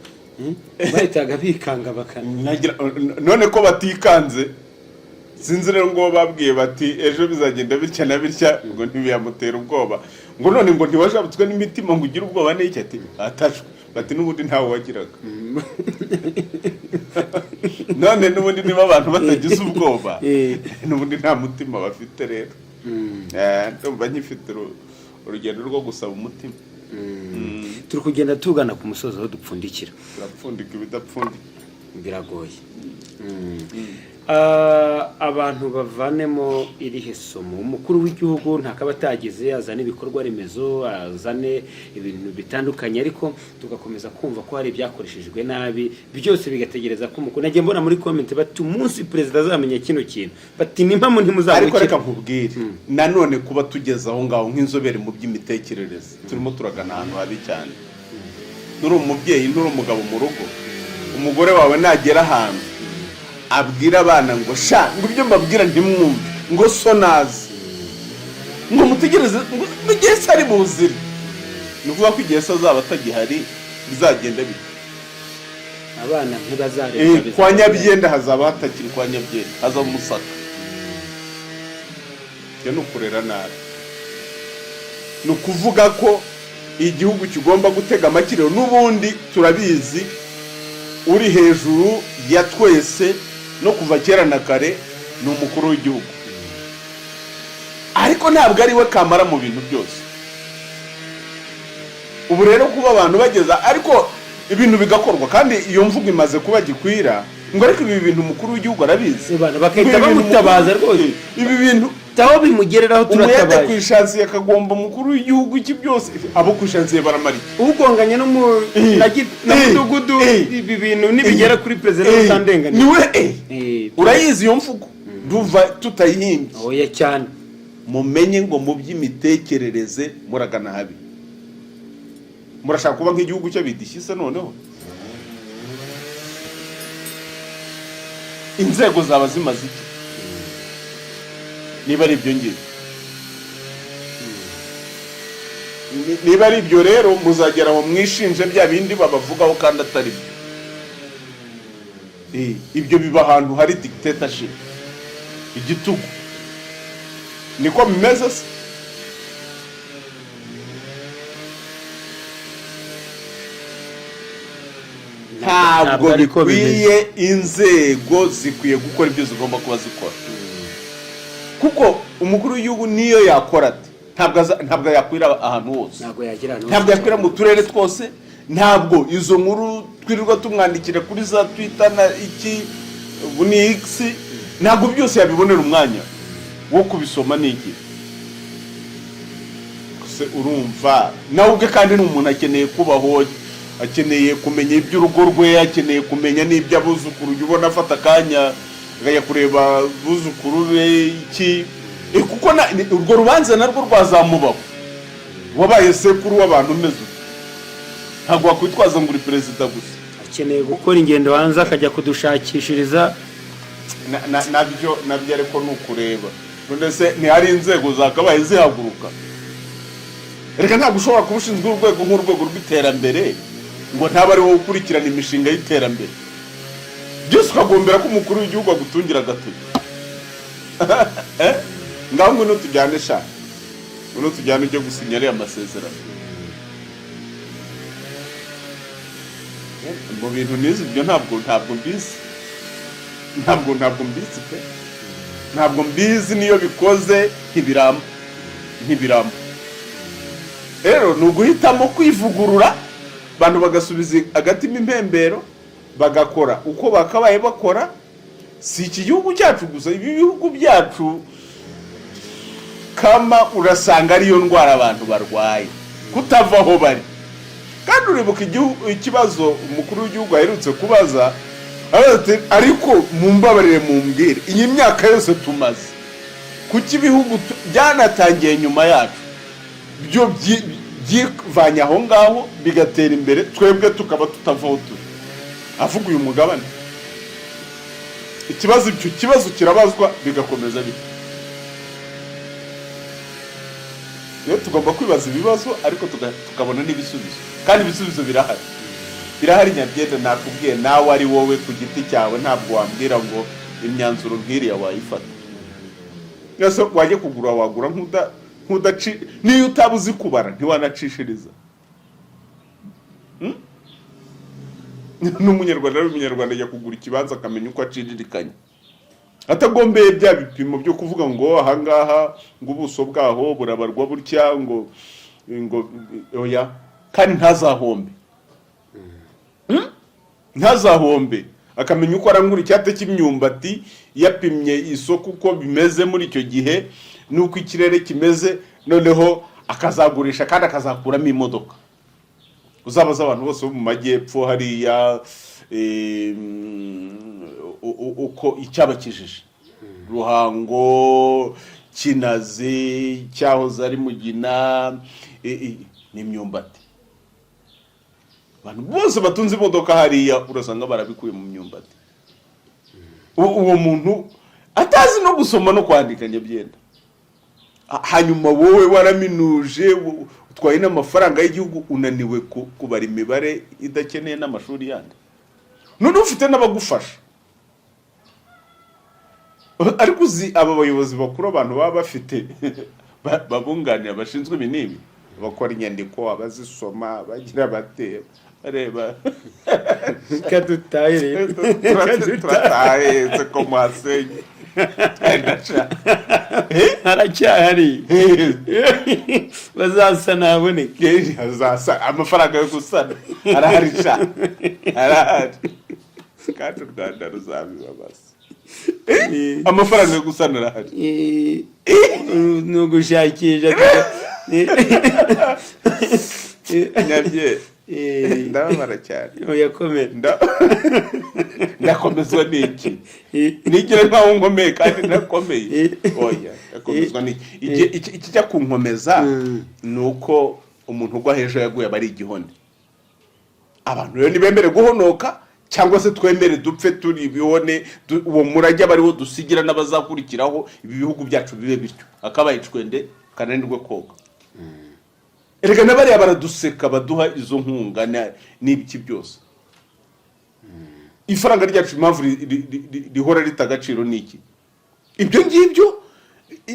Speaker 1: bahitaga bikanga
Speaker 2: none ko batikanze, sinzi rero ngo babwiye bati ejo bizagenda bitya na bitya, ngo ntibiyamutera ubwoba, ngo none ngo ntiwashabutswe n'imitima ngo ugire ubwoba n'iki, ati atashwe, bati n'ubundi ntawe wagiraga. None n'ubundi niba abantu batagize ubwoba, n'ubundi nta mutima bafite. Rero ndumva nkifite urugendo rwo gusaba umutima.
Speaker 1: Turi kugenda tugana ku musozi aho dupfundikira.
Speaker 2: Turapfundika ibidapfundika,
Speaker 1: biragoye. Abantu bavanemo irihe somo? Umukuru w'igihugu ntakaba atagize azane ibikorwa remezo, azane ibintu bitandukanye, ariko tugakomeza kumva ko hari ibyakoreshejwe nabi, byose bigategereza ko umukuru. Nagiye mbona muri comment bati umunsi president azamenya kino kintu, bati nimpamo ntimuzabukira.
Speaker 2: Ariko reka nkubwire, nanone kuba tugeze aho ngaho nk'inzobere mu by'imitekerereze, turimo turagana ahantu habi cyane. nturi umubyeyi nturi umugabo mu rugo, umugore wawe nagera ahantu abwira abana ngo sha ngo ibyo mbabwira ntimwumve ngo so nazi ngo mutegereze ngo igihe se ari buzire, ni ukuvuga ko igihe se azaba atagihari bizagenda bite?
Speaker 1: abana ntibazareka
Speaker 2: kwa Nyabyenda hazaba hatakiri kwa Nyabyenda, hazaba Musaka. Ibyo ni ukurera nabi. Ni ukuvuga ko igihugu kigomba gutega amakiriro, n'ubundi turabizi uri hejuru ya twese no kuva kera na kare ni umukuru w'igihugu, ariko ntabwo ari we kamara mu bintu byose. Ubu rero kuba abantu bageza ariko ibintu bigakorwa, kandi iyo mvugo imaze kuba gikwira ngo ariko ibi bintu umukuru w'igihugu arabizi,
Speaker 1: bakahita bamutabaza rwose.
Speaker 2: Ibi bintu
Speaker 1: aho bimugereraho turatabaye.
Speaker 2: Umuyede ku ishansiye akagomba umukuru w'igihugu iki byose, abo ku ishansiye baramarika
Speaker 1: ugonganye no mu mudugudu, ibi bintu nibigera kuri perezida utandenganya
Speaker 2: niwe urayizi iyo mvugo duva tutayihimbye.
Speaker 1: oya cyane,
Speaker 2: mumenye ngo mu by'imitekerereze muragana habi. Murashaka kuba nk'igihugu cyo bidishyise noneho inzego zaba zimaze iki niba ari ibyo ngibyo? Niba ari ibyo rero muzagera mu mwishinje bya bindi babavugaho kandi atari byo. Ibyo biba ahantu hari dictatorship, igitugu. Niko bimeze se? Ntabwo bikwiye. Inzego zikwiye gukora ibyo zigomba kuba zikora, kuko umukuru w'igihugu niyo yakora ati ntabwo yakwira ahantu hose, ntabwo yakwira mu turere twose, ntabwo izo nkuru twirirwa tumwandikira kuri za Twitter na iki ubu ni X, ntabwo byose yabibonera umwanya wo kubisoma n'iki. Urumva nawe ubwe kandi ni umuntu akeneye kubaho, akeneye kumenya iby'urugo rwe, akeneye kumenya n'iby'abuzukuru. Ujya ubona afata akanya akajya kureba abuzukuru be iki, kuko urwo rubanza narwo rwazamubaho. Wabaye sekuru w'abantu umeze uko, ntabwo wakwitwaza ngo uri perezida gusa.
Speaker 1: Akeneye gukora ingendo hanze akajya kudushakishiriza.
Speaker 2: Nabyo ariko ni ukureba none se ntihari inzego zakabaye zihaguruka. Reka ntabwo ushobora kuba ushinzwe urwego nk'urwego rw'iterambere ngo ntaba ari wowe ukurikirana imishinga y'iterambere. Byose ukagombera ko umukuru w'igihugu agutungira agatoki. Ngaho ngwino tujyane sha, ngwino tujyane ujye gusinya ariya masezerano. Mu bintu nizi ibyo ntabwo mbizi, ntabwo mbizi pe, ntabwo mbizi. Niyo bikoze ntibiramba. Rero ni uguhitamo kwivugurura, abantu bagasubiza agatima impembero, bagakora uko bakabaye bakora. Si iki gihugu cyacu gusa, ibi bihugu byacu kama urasanga ariyo ndwara abantu barwaye, kutava aho bari. Kandi uribuka ikibazo umukuru w'igihugu aherutse kubaza, ariko mumbabarire mumbwire, iyi myaka yose tumaze kuki ibihugu byanatangiye nyuma yacu byo byivanye aho ngaho bigatera imbere, twebwe tukaba tutavaho turi? Avuga uyu mugabane ikibazo kirabazwa bigakomeza bite. Rero tugomba kwibaza ibibazo ariko tukabona n'ibisubizo, kandi ibisubizo birahari Nyabyenda. Nakubwiye nawe ari wowe ku giti cyawe, ntabwo wambwira ngo imyanzuro nk'iriya wayifata. Nese wajye kugura wagura nk'udaci, niyo utabuzi kubara ntiwanacishiriza. N'umunyarwanda ajya kugura ikibanza akamenya uko aciririkanya, atagombeye bya bipimo byo kuvuga ngo ahangaha ngo ubuso bwaho burabarwa burya ngo oya, kandi ntazahombe. Akamenya uko arangura icyate cy'imyumbati, yapimye isoko uko bimeze muri icyo gihe nuko ikirere kimeze, noneho akazagurisha kandi akazakuramo imodoka. Uzabaza abantu bose bo mu majyepfo hariya uko icyabakijije, Ruhango, Kinazi, cyahoze ari Mugina, ni imyumbati. abantu bose batunze imodoka hariya urasanga barabikuye mu myumbati. Uwo muntu atazi no gusoma no kwandika nyabyenda, hanyuma wowe waraminuje utwaye n'amafaranga y'igihugu unaniwe kubara imibare idakeneye n'amashuri yandi, none ufite n'abagufasha. Ariko uzi aba bayobozi bakuru abantu baba bafite babunganira bashinzwe ibinini, bakora inyandiko, abazisoma, bagira bate bareba
Speaker 1: kadutaye
Speaker 2: turataye ko mwasenye
Speaker 1: haracyahari bazasana aboneke,
Speaker 2: hazasa amafaranga yo gusana arahari sha, arahari kandi u Rwanda ruzabibabaza. Amafaranga yo gusana arahari,
Speaker 1: ni ugushakisha
Speaker 2: nyabye ndababara cyane. Ndakomezwa n'iki? Nigire nkaho nkomeye kandi ndakomeye. Oya, ndakomezwa n'iki? Ikijya kunkomeza ni uko umuntu ugwa hejuru yaguye aba ari igihone. Abantu rero nibemere guhonoka cyangwa se twemere dupfe turi ibihone, uwo murage bariho dusigira n'abazakurikiraho, ibi bihugu byacu bibe bityo, akabaye icwende kananirwe koga. Erega n'abariya baraduseka baduha izo nkunga n'ibiki byose. Ifaranga ryacu impamvu rihora ritagaciro niki? Ibyo ngibyo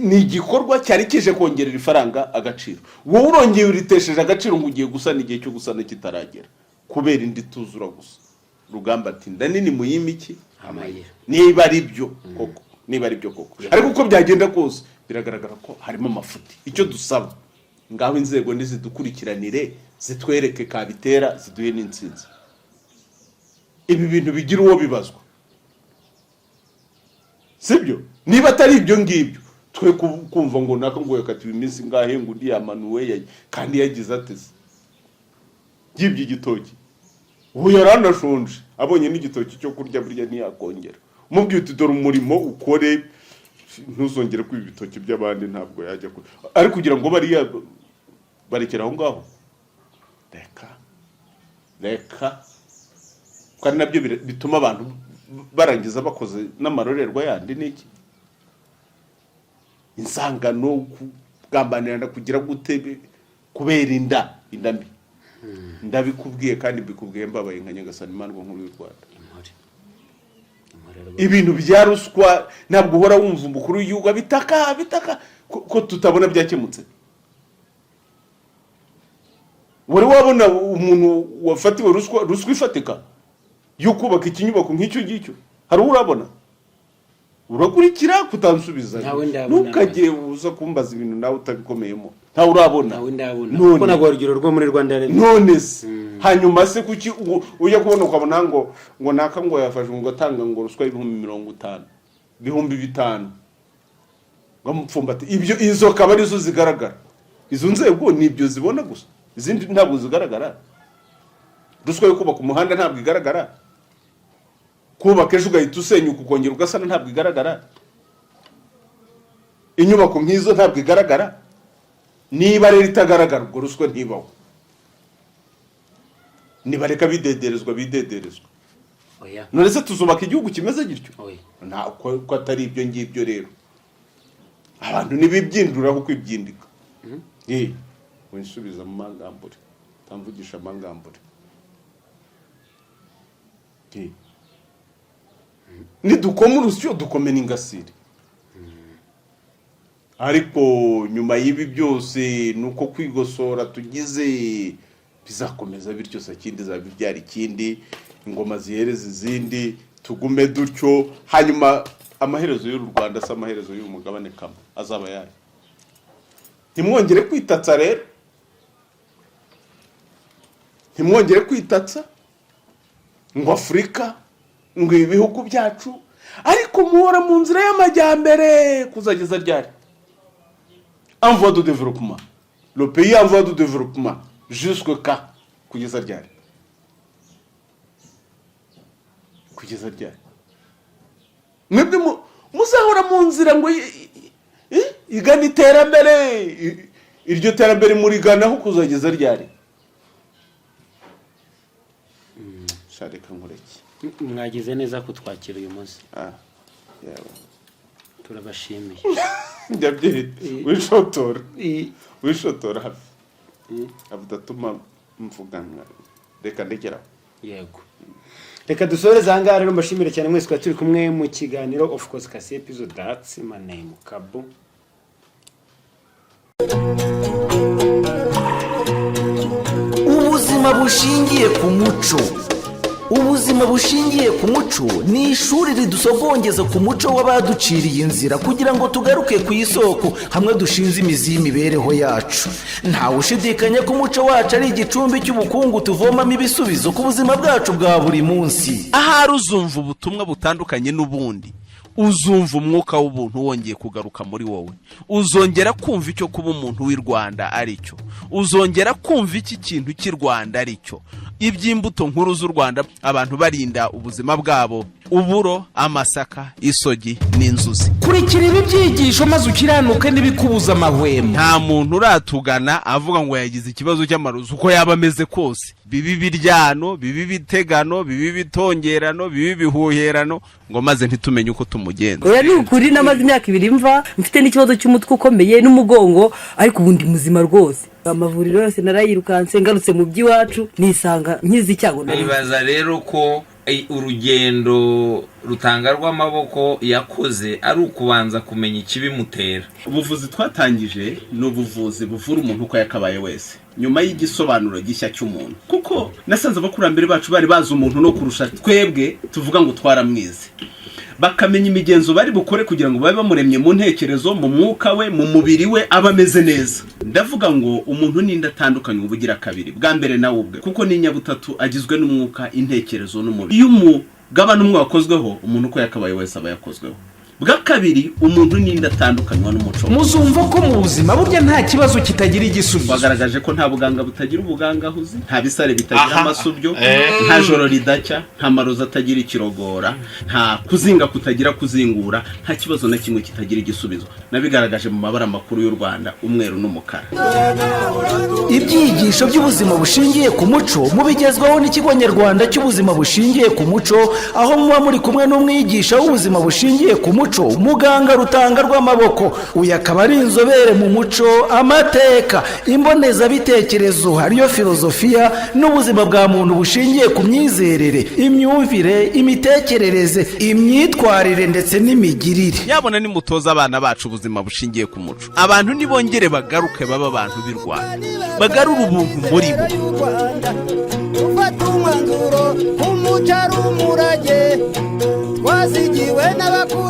Speaker 2: ni igikorwa cyari kije kongerera ifaranga agaciro. Wowe urongeye uritesheje agaciro ngo ugiye gusana igihe cyo gusana kitaragera, kubera indi tuzura gusa. Rugamba ati ndanini muyimiki
Speaker 1: amayira,
Speaker 2: niba ari byo koko, niba ari byo koko. Ariko uko byagenda kose biragaragara ko harimo amafuti. Icyo dusaba ngaho inzego nizidukurikiranire, zitwereke kabitera, ziduhe n'insinzi. Ibi bintu bigira uwo bibazwa, sibyo? Niba atari ibyo ngibyo twe kumva ngo naka ngo yakatiwe iminsi ngahe ngo ndi yamanuwe kandi yagize ateze gibye igitoki. Ubu yaranashonje, abonye n'igitoki cyo kurya burya ntiyakongera. Umubwiye uti dore umurimo ukore, ntuzongere kwiba ibitoki by'abandi, ntabwo yajya kure. Ariko kugira ngo bariya barekera aho ngaho, reka kandi nabyo bituma abantu barangiza bakoze n'amarorerwa yandi. Niki insangano kugambanirana kugira gute kubera inda mbi. Ndabikubwiye kandi mbikubwiye mbabaye nka Nyagasani Imana nkuru y'u Rwanda. Ibintu bya ruswa ntabwo uhora wumva umukuru w'igihugu bitaka ko tutabona byakemutse. Wari wabona umuntu wafatiwe ruswa ifatika yo kubaka ikinyubako nk'icyo ngicyo? Hari urabona? Urakurikira kutansubiza, ntukajye uza kumbaza ibintu nawe utabikomeyemo. Ntawe urabona,
Speaker 1: kuko nagwa urugero rwo muri Rwanda rero.
Speaker 2: None se hanyuma se kuki ujya kubona ukabona ngo naka ngo yafashe ngo atanga ngo ruswa y'ibihumbi 50, ibihumbi 5 ngamupfumbate. Ibyo izo kaba arizo zigaragara. Izo nzego nibyo zibona gusa, izindi ntabwo zigaragara. Ruswa yo kubaka umuhanda ntabwo igaragara, kubaka ejo ugahita usenyuka ukongera ugasana ntabwo igaragara, inyubako nk'izo ntabwo igaragara. Niba rero itagaragara ubwo ruswa ntibaho, nibareka bidederezwa.
Speaker 1: Oya,
Speaker 2: none se tuzubaka igihugu kimeze gityo?
Speaker 1: oya,
Speaker 2: nta ko atari ibyo ngibyo. Rero abantu nibibyinduraho kwibyindika. Winsubiza mu mangambure, tamvugisha amangambure. Nidukoma urusyo dukome n'ingasire. Ariko nyuma y'ibi byose nuko kwigosora tugize bizakomeza bityo, sakindi zabibyara ikindi, ingoma zihereza izindi, tugume dutyo. Hanyuma amaherezo y'u Rwanda se amaherezo y'uyu mugabane kamwe azaba yayo. Ntimwongere kwitatsa rero, ntimwongere kwitatsa ngo Afurika ngo ibihugu byacu, ariko muhora mu nzira y'amajyambere kuzageza ryari? En voie de développement, le pays en voie de développement jusque quand? Kugeza ryari? Kugeza ryari? Mwebwe muzahora mu nzira ngo igana iterambere, iryo terambere muriganaho kuzageza ryari? shareka nkureke.
Speaker 1: mwagize neza kutwakira uyu munsi
Speaker 2: yawe
Speaker 1: turabashimiye.
Speaker 2: ndabye wishotora hafi avudatuma mvugana reka ndekera
Speaker 1: yego. Reka dusoreze aha ngaha rero, mbashimire cyane mwese kwa turi kumwe mu kiganiro of course kasi episode that's my name Kabo.
Speaker 3: ubuzima bushingiye ku muco. ubuzima bushingiye ku muco ni ishuri ridusogongeza ku muco w'abaduciriye inzira kugira ngo tugaruke ku isoko hamwe dushinze imizi y'imibereho yacu. ntawe ushidikanya ko umuco wacu ari igicumbi cy'ubukungu tuvomamo ibisubizo ku buzima bwacu bwa buri munsi.
Speaker 4: ahari uzumva ubutumwa butandukanye n'ubundi, uzumva umwuka w'ubuntu wongeye kugaruka muri wowe, uzongera kumva icyo kuba umuntu w'i Rwanda ari cyo, uzongera kumva iki kintu cy'i Rwanda ari cyo, iby'imbuto nkuru z'u Rwanda, abantu barinda ubuzima bwabo, uburo, amasaka, isogi n'inzuzi.
Speaker 5: kurikira ibi byigisho maze ukiranuke n'ibikubuza amahwemo.
Speaker 4: nta muntu uratugana avuga ngo yagize ikibazo cy'amarozi uko yaba ameze kose, bibi biryano, bibi bitegano, bibi bitongerano, bibi bihuherano, ngo maze ntitumenye uko tumugenza.
Speaker 6: oya ni ukuri, namaze imyaka 2 mva mfite n'ikibazo cy'umutwe ukomeye n'umugongo, ariko ubundi muzima rwose. amavuriro yose narayirukanse, ngarutse mu by'iwacu nisanga nkizi icyago.
Speaker 7: nibaza rero ko urugendo rutanga rw'amaboko yakoze ari ukubanza kumenya ikibimutera.
Speaker 2: ubuvuzi twatangije ni ubuvuzi buvura umuntu uko yakabaye wese nyuma y'igisobanuro gishya cy'umuntu, kuko nasanze abakurambere bacu bari bazi umuntu no kurusha twebwe tuvuga ngo twaramwize, bakamenya imigenzo bari bukore kugira ngo babe bamuremye mu ntekerezo, mu mwuka we, mu mubiri we, aba ameze neza. ndavuga ngo umuntu n'indi atandukanye ubugira kabiri, bwa mbere nawe ubwe, kuko ni nyabutatu agizwe n'umwuka, intekerezo n'umubiri. iyo umugabane umwe wakozweho, umuntu uko yakabaye wese aba yakozweho. bwa kabiri, umuntu n'indi atandukanywa n'umuco.
Speaker 5: muzumva ko mu buzima burya nta kibazo kitagira igisubizo.
Speaker 2: bagaragaje ko nta buganga butagira ubugangahuzi, nta bisare bitagira amasubyo, nta joro ridacya, nta marozi atagira ikirogora, nta kuzinga kutagira kuzingura, nta kibazo na kimwe kitagira igisubizo. nabigaragaje mu mabara makuru y'u Rwanda, umweru n'umukara.
Speaker 3: ibyigisho by'ubuzima bushingiye ku muco mubigezwaho n'ikigo nyarwanda cy'ubuzima bushingiye ku muco, aho muba muri kumwe n'umwigisha w'ubuzima bushingiye ku muco, muganga Rutanga rw'amaboko. uyu akaba ari inzobere mu muco, amateka, imbonezabitekerezo, ariyo filozofiya n'ubuzima bwa muntu bushingiye ku myizerere, imyumvire, imitekerereze, imyitwarire ndetse n'imigirire.
Speaker 4: yabona nimutoza abana bacu ubuzima bushingiye ku muco, abantu nibongere bagaruke baba abantu b'i Rwanda, bagarura ubuntu muri bo.
Speaker 8: ufata umwanzuro umuco ari umurage twazigiwe n'abakuru